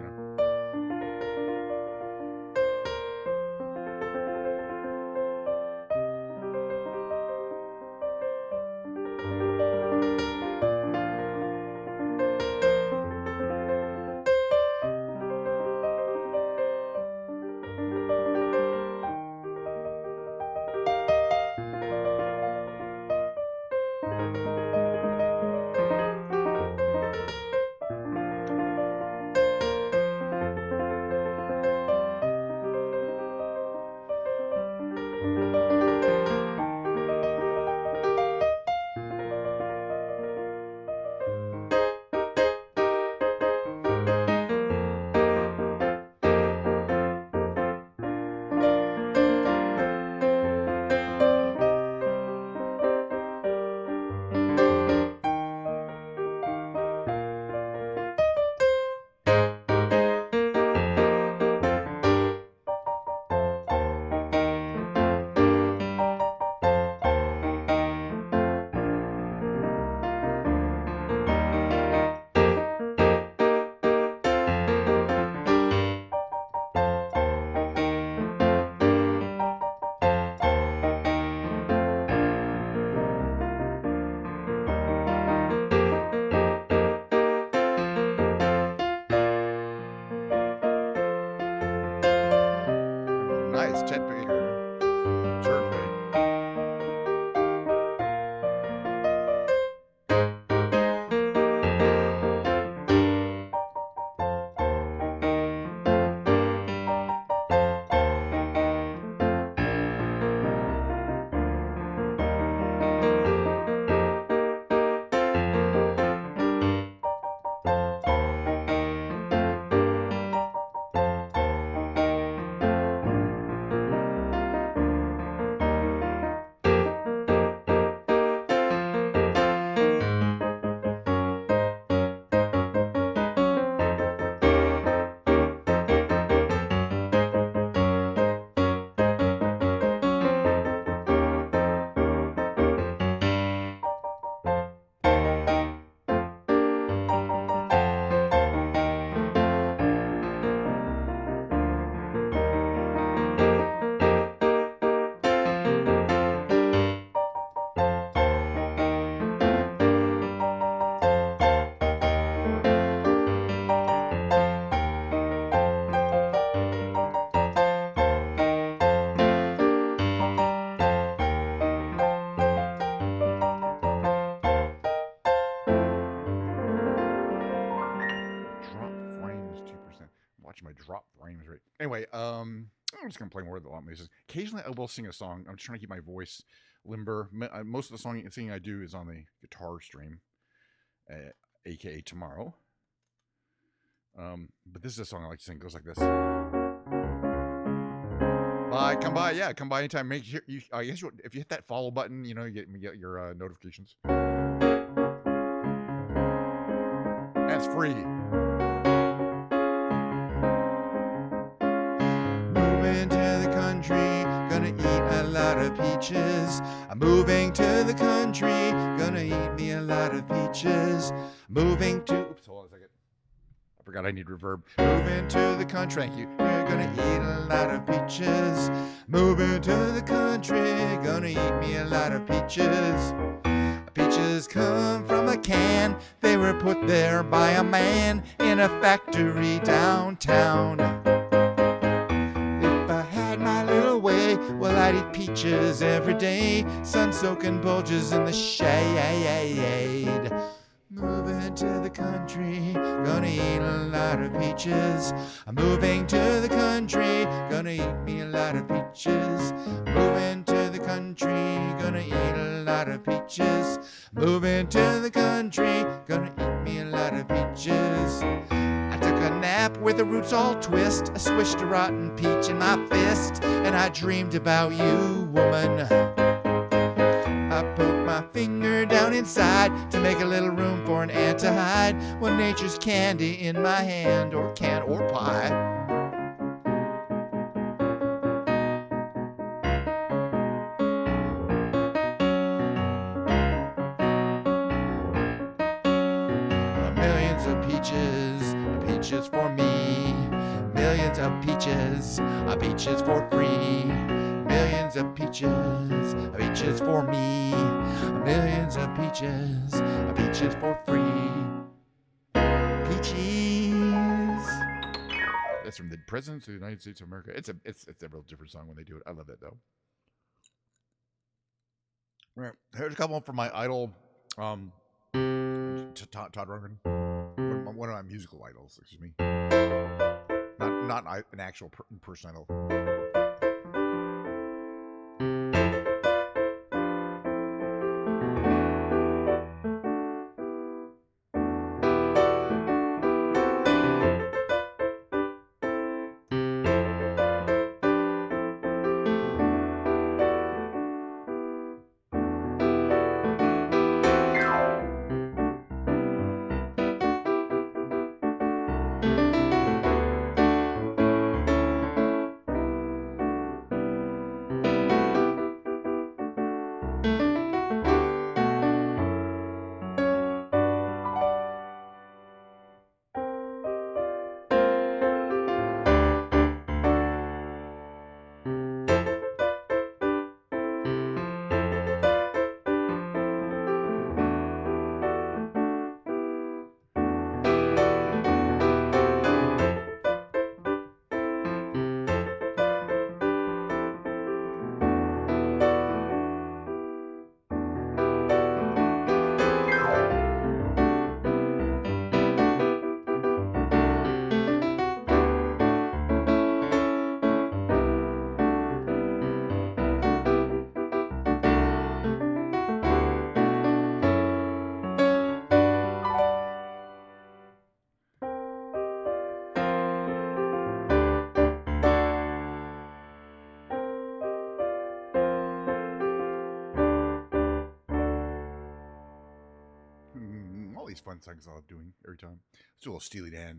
Nice, Chet Baker, certainly. Drop frames 2%. Watching my drop frames rate. Anyway, I'm just gonna play more of the lot music. Occasionally, I will sing a song. I'm just trying to keep my voice limber. Most of the singing I do is on the guitar stream, aka tomorrow. But this is a song I like to sing. It goes like this. Come by anytime. Make sure I guess if you hit that follow button, you get your notifications. That's free. Moving to the country, gonna eat a lot of peaches. I'm moving to the country, gonna eat me a lot of peaches. Moving to. Oops, hold on a second. I forgot I need reverb. Moving to the country, thank you. We're gonna eat a lot of peaches. Moving to the country, gonna eat me a lot of peaches. Peaches come from a can. They were put there by a man in a factory downtown. If I had my little way, well, I'd eat peaches every day. Sun-soaking bulges in the shade. Moving to the country, gonna eat a lot of peaches. I'm moving to the country, gonna eat me a lot of peaches. Moving to the country, gonna eat a lot of peaches. Moving to the country, gonna eat me a lot of peaches. I took a nap where the roots all twist. I swished a rotten peach in my fist, and I dreamed about you, woman. I poked my finger down inside to make a little room for an ant to hide. When nature's candy in my hand, or can or pie. Millions of peaches, peaches for me. Millions of peaches, peaches for free. Millions of peaches, peaches for me. Millions of peaches, peaches for free. Peaches. That's from the Presidents of the United States of America. It's a real different song when they do it. I love it though. All right, here's a couple from my idol, Todd Rundgren. One of my musical idols, excuse me. Not an actual person idol. All these fun songs I love doing every time. Let's do a little Steely Dan.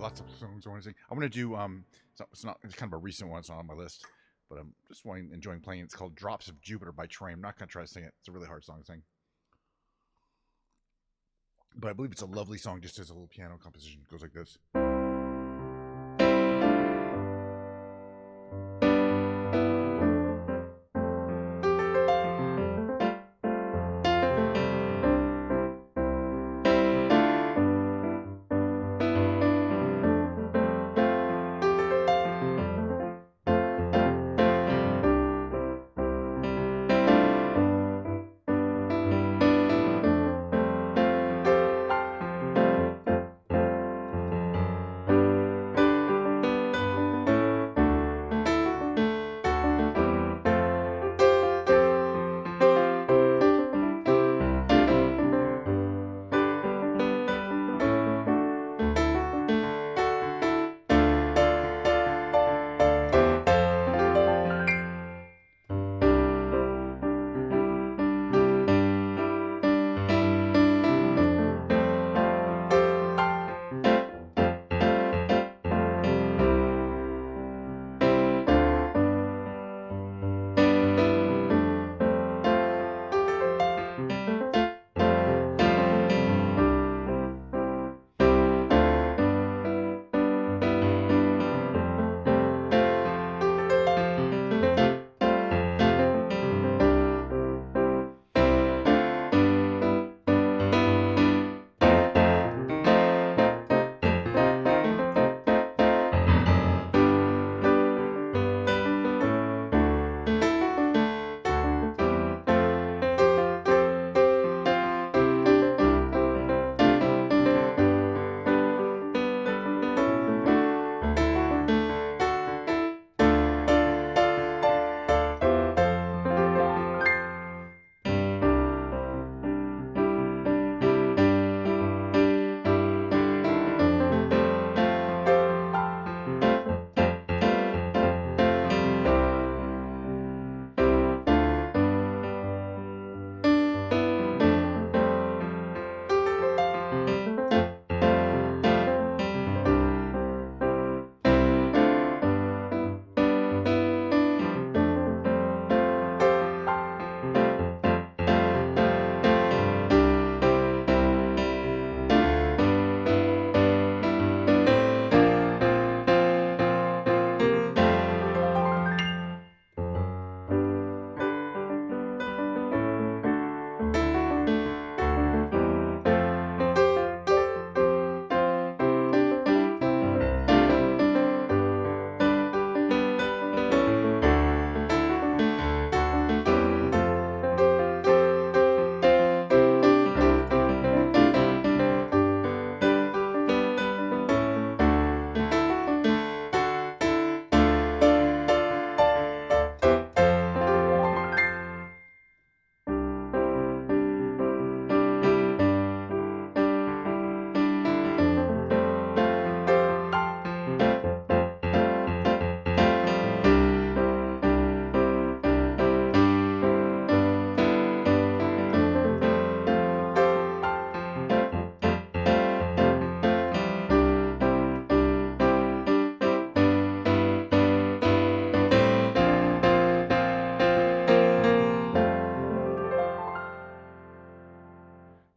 lots of songs I want to sing. I want to do it's kind of a recent one. It's not on my list, but I'm just enjoying playing. It's called "Drops of Jupiter" by Train. I'm not gonna try to sing it. It's a really hard song to sing, but I believe it's a lovely song. Just as a little piano composition, it goes like this.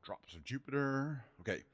Drops of Jupiter. Okay.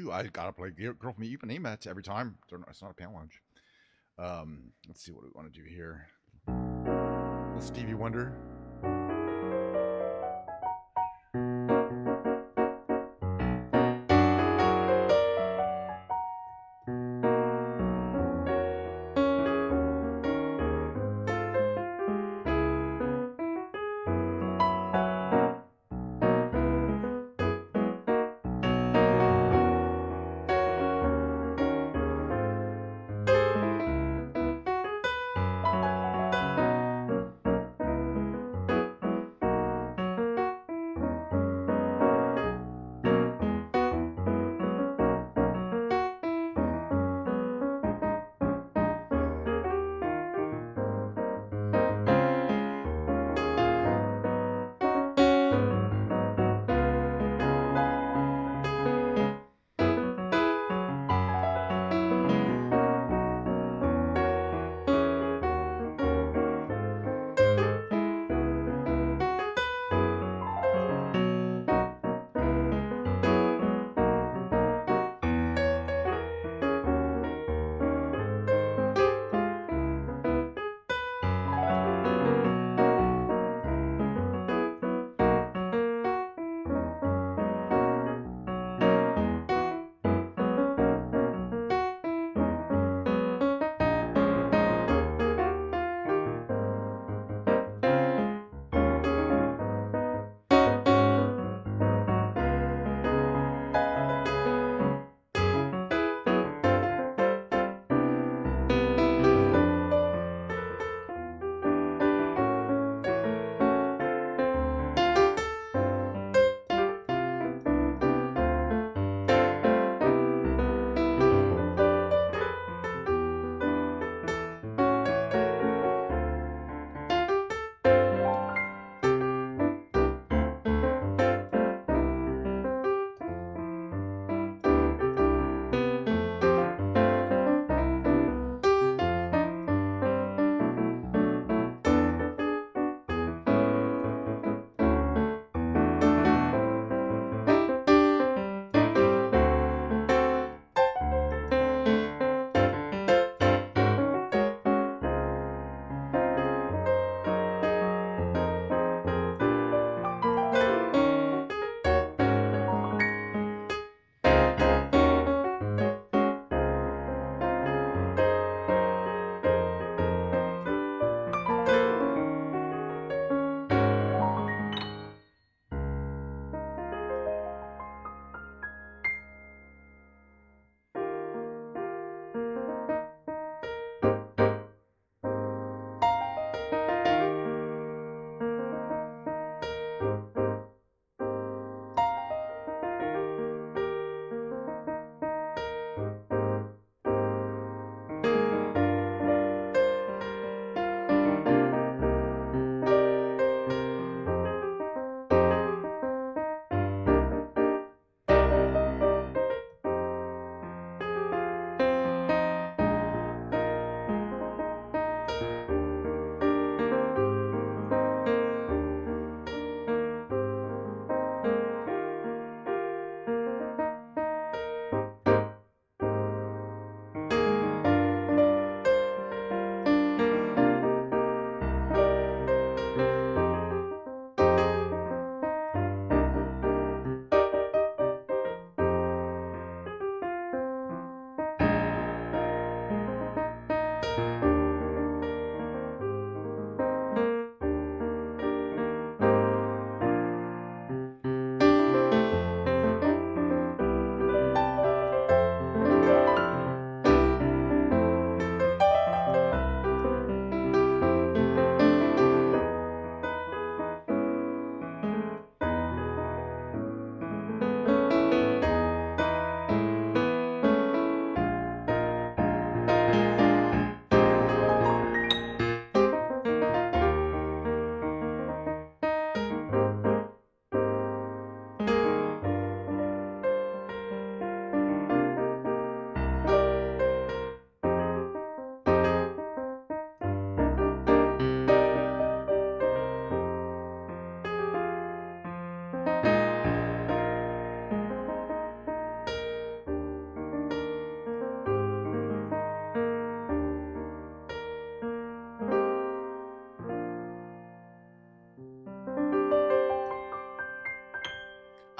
too. I gotta play Girl from Ipanema every time. It's not a panel lounge. Let's see what we want to do here. Let's Stevie Wonder.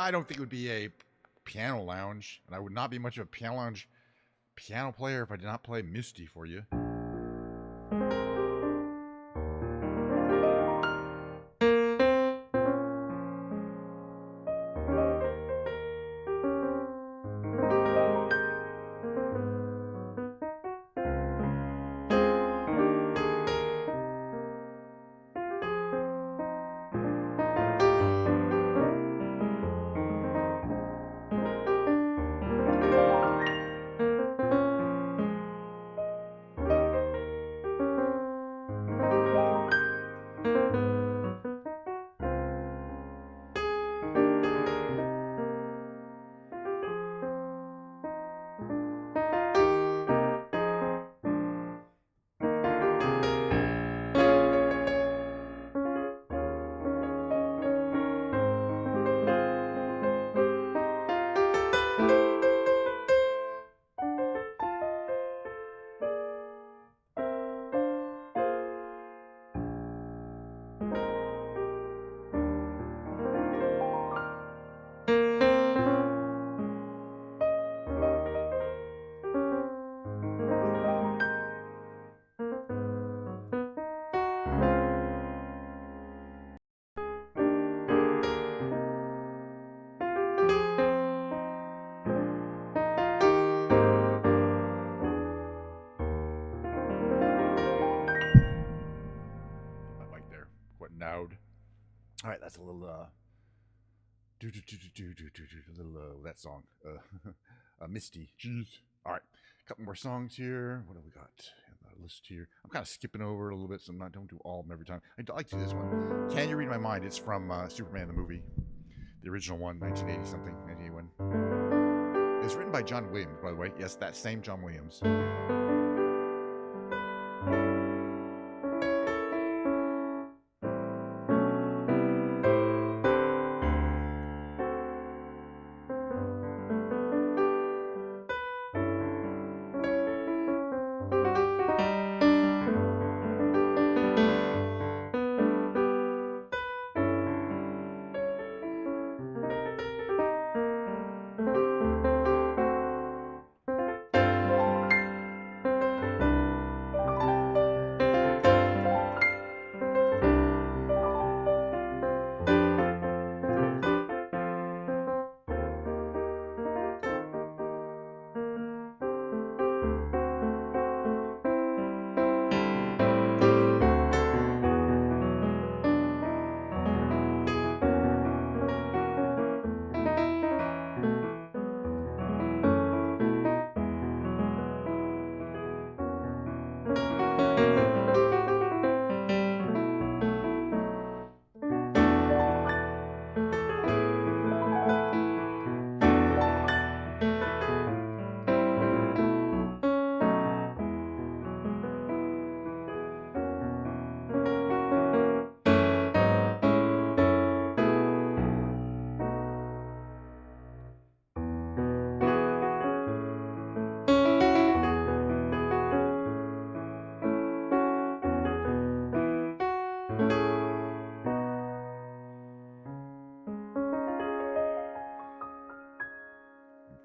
I don't think it would be a piano lounge, and I would not be much of a piano lounge piano player if I did not play Misty for you. Node. All right, that's a little that song, Misty. Jeez. All right, a couple more songs here. What have we got in the list here? I'm kind of skipping over a little bit, so don't do all of them every time. I like to do this one. Can You Read My Mind? It's from Superman the movie, the original one, 1980 something, 1981. It was written by John Williams, by the way. Yes, that same John Williams.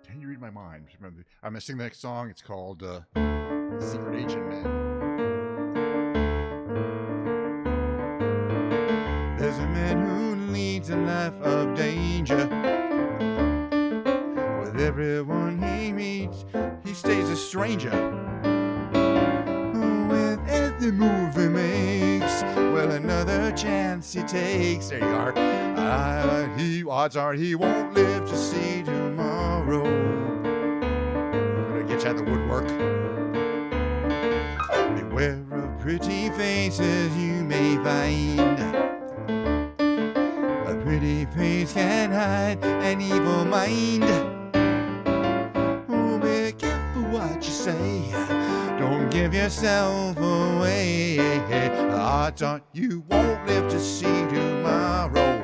Can You Read My Mind? Remember, I'm going to sing the next song. It's called Secret Agent Man. There's a man who leads a life of danger. With everyone he meets, he stays a stranger. With every move he makes, well, another chance he takes. There you are. Odds are he won't live to see tomorrow. Gonna get you out of the woodwork. Beware of pretty faces you may find. A pretty face can hide an evil mind. Oh, be careful what you say. Don't give yourself away. Odds are you won't live to see tomorrow.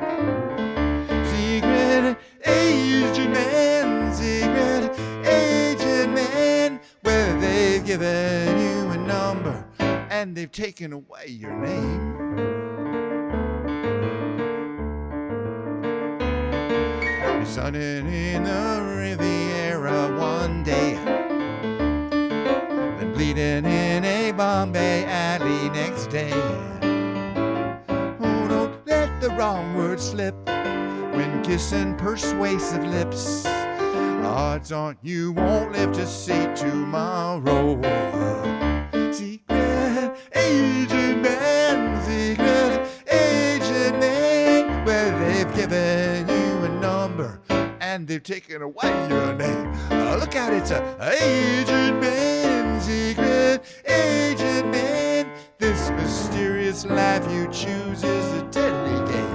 Secret agent man, secret agent man. Well, they've given you a number and they've taken away your name. sunning in the Riviera one day, then bleeding in a Bombay alley next day. Oh, don't let the wrong word slip when kissing persuasive lips. Odds on you won't live to see tomorrow. Secret agent man, secret agent man. Well, they've given you a number and they've taken away your name. Look out, it's a agent man, secret agent man. This mysterious life you choose is a deadly game.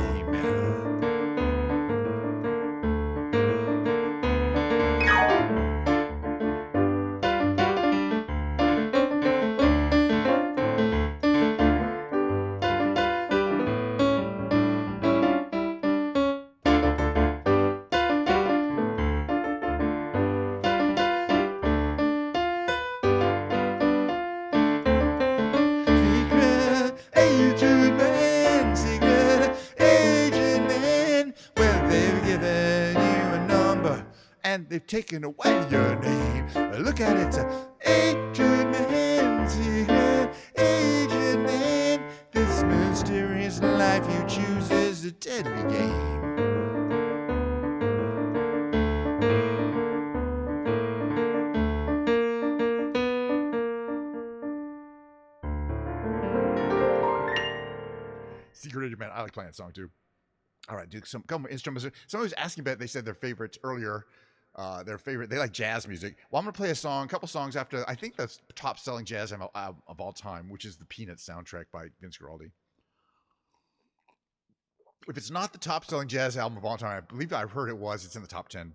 And they've taken away your name. Look at it, it's a agent man, secret agent man. This mysterious life you choose is a deadly game. Secret agent man, I like playing that song too. All right, do some couple more instruments. Somebody was asking about it. They said their favorites earlier. They like jazz music. Well, I'm gonna play a couple songs after I think the top selling jazz album of all time, which is the Peanuts soundtrack by Vince Guaraldi. If it's not the top selling jazz album of all time, I believe I've heard it was. It's in the top 10.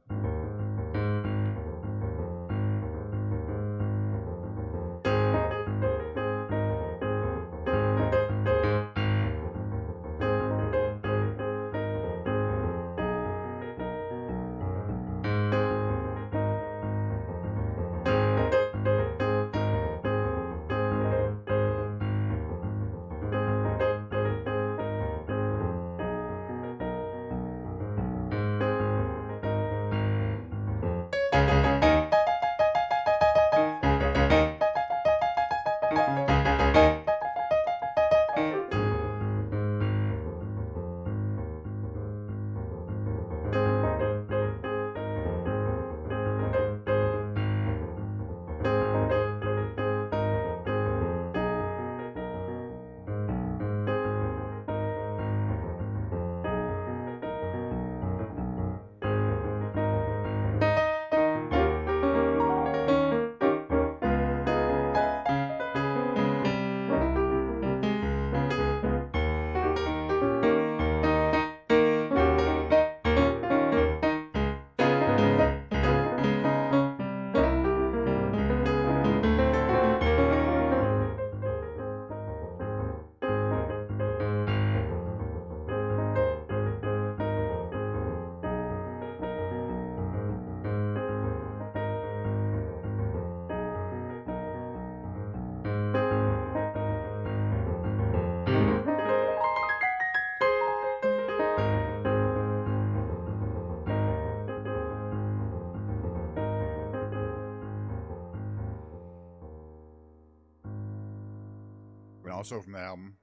But also from the album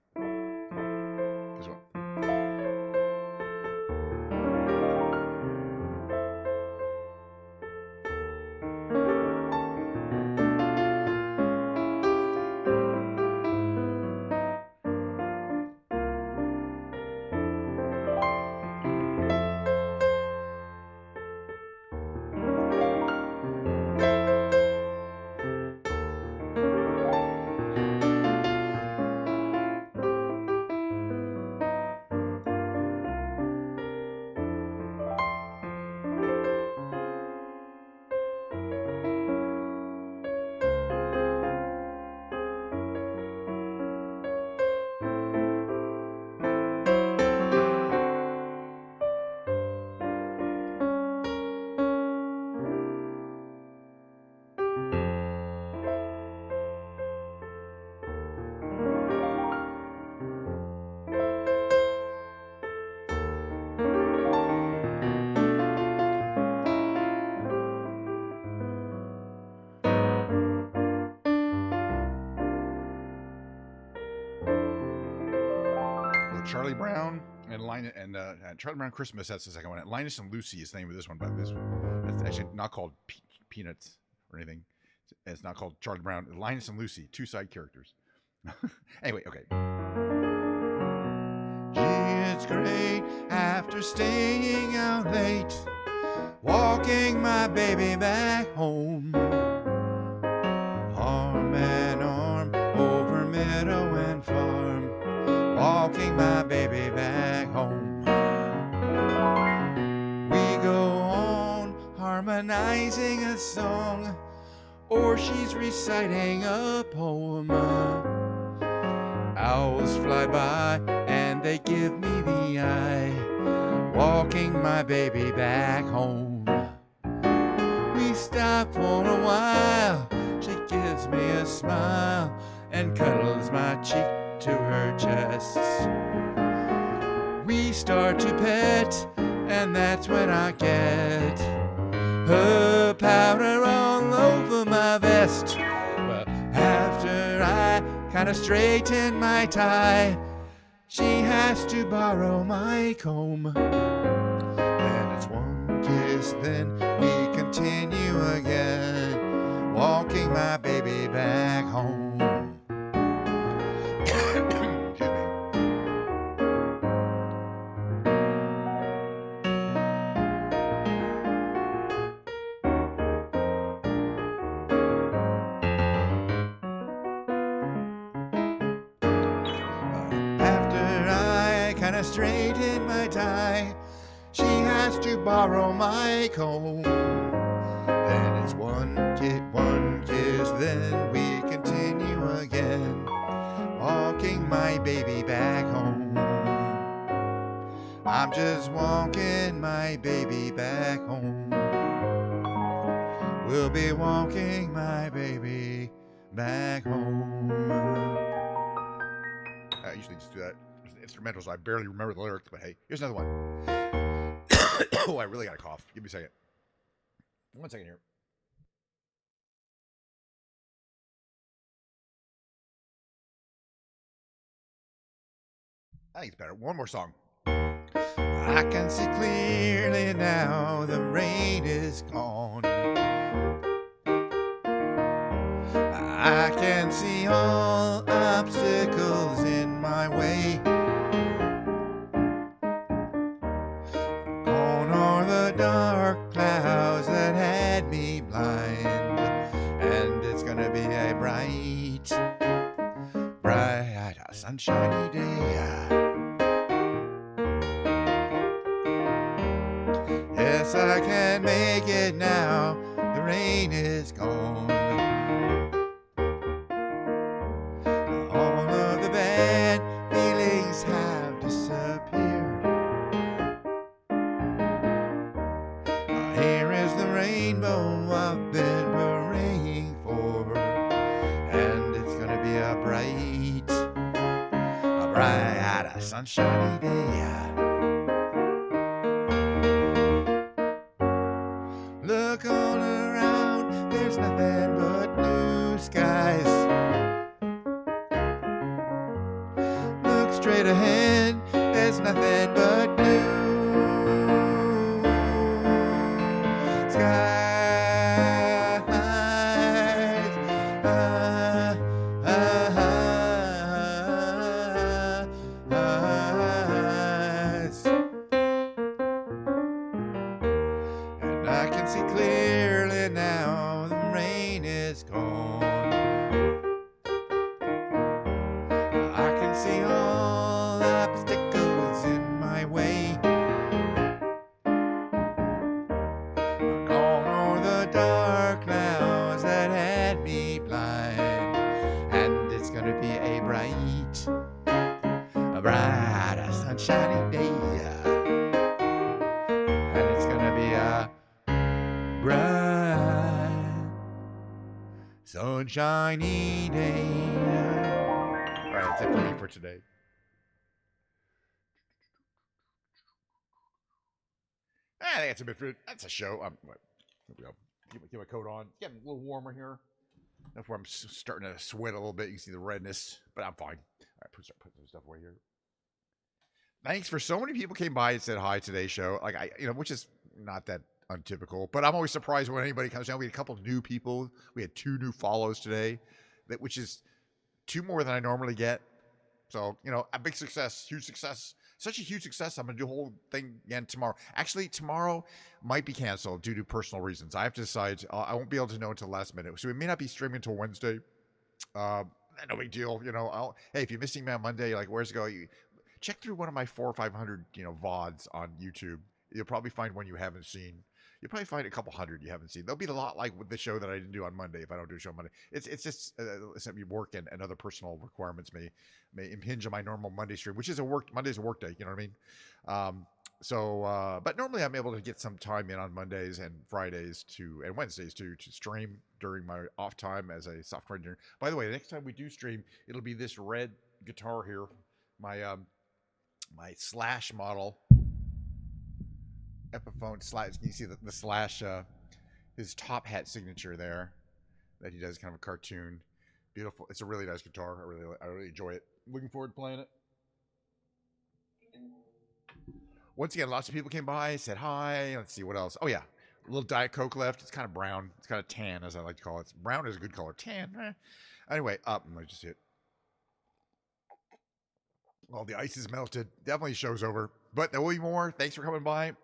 as well. Charlie Brown and Charlie Brown Christmas. That's the second one. Linus and Lucy is the name of this one, but this that's actually not called Peanuts or anything. It's not called Charlie Brown. Linus and Lucy, two side characters. Anyway, okay. Gee, it's great after staying out late, walking my baby back home. Arm in arm over meadow and farm, walking my baby back home. We go on harmonizing a song, or she's reciting a poem. Owls fly by and they give me the eye, walking my baby back home. We stop for a while, she gives me a smile and cuddles my cheek to her chest. We start to pet, and that's when I get her powder all over my vest. But after I kinda straighten my tie, she has to borrow my comb. And it's one kiss, then we continue again, walking my baby back home. Kinda straighten my tie, she has to borrow my comb. Then it's one kiss, then we continue again, walking my baby back home. I'm just walking my baby back home. We'll be walking my baby back home. I usually just do that. Instrumentals, I barely remember the lyrics, but hey, here's another one. Oh, I really got a cough. Give me a second. 1 second here. I think it's better. One more song. I can see clearly now, the rain is gone. I can see all obstacles in my way. Gone are the dark clouds that had me blind, and it's gonna be a bright, sunshiny day. Yes, I can make it now, the rain is gone. All of the bad feelings have disappeared. Here is the rainbow I've been praying for, and it's gonna be a bright, sunshiny day. Look all around, there's nothing but blue skies. Look straight ahead, there's nothing but blue skies. And I can see clearly now, the rain is gone. I can see all obstacles in my way. Gone are the dark clouds that had me blind, and it's gonna be a bright, sunshiny day. And it's gonna be a bright, sunshiny day. All right, that's it for me for today. I think that's a bit for that's a show. Here we go. Keep my coat on. It's getting a little warmer here. That's where I'm starting to sweat a little bit. You can see the redness, but I'm fine. All right, put some stuff away here. thanks for so many people came by and said hi today's show. Like which is not that untypical, but I'm always surprised when anybody comes down. We had a couple of new people. We had 2 new follows today, which is 2 more than I normally get. So, a big success, huge success. Such a huge success. I'm going to do the whole thing again tomorrow. Actually, tomorrow might be canceled due to personal reasons. I have to decide. I won't be able to know until last minute. So we may not be streaming until Wednesday. No big deal. Hey, if you're missing me on Monday, you're like, where's it go? You check through one of my 400 or 500, VODs on YouTube. You'll probably find one you haven't seen. You'll probably find a couple hundred you haven't seen. They'll be a lot like with the show that I didn't do on Monday if I don't do a show on Monday. It's just work and other personal requirements may impinge on my normal Monday stream, which is Monday's a work day. You know what I mean? But normally I'm able to get some time in on Mondays and Fridays and Wednesdays to stream during my off time as a software engineer. By the way, the next time we do stream, it'll be this red guitar here, my Slash model. Epiphone Slash. You see the Slash, his top hat signature there that he does, kind of a cartoon. Beautiful. It's a really nice guitar. I really enjoy it. Looking forward to playing it. Once again, lots of people came by, said hi. Let's see what else. Oh yeah, a little Diet Coke left. It's kind of brown. It's kind of tan, as I like to call it. Brown is a good color. Tan. Anyway, let me just hit. Well, the ice is melted. Definitely show's over. But there will be more. Thanks for coming by.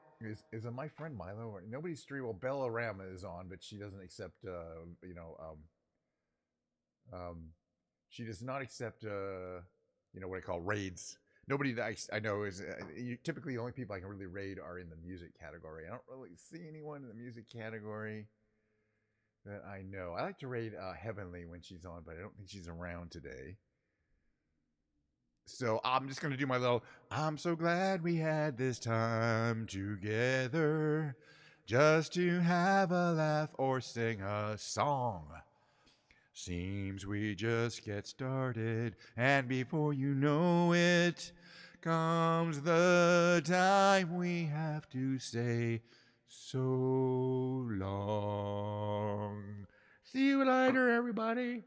Is my friend Milo? Nobody's stream. Well, Bella Rama is on, but she doesn't accept. She does not accept. What I call raids. Nobody that I know is typically the only people I can really raid are in the music category. I don't really see anyone in the music category that I know. I like to raid Heavenly when she's on, but I don't think she's around today. So I'm just going to do my little, I'm so glad we had this time together just to have a laugh or sing a song. Seems we just get started, and before you know it, comes the time we have to say so long. See you later, everybody.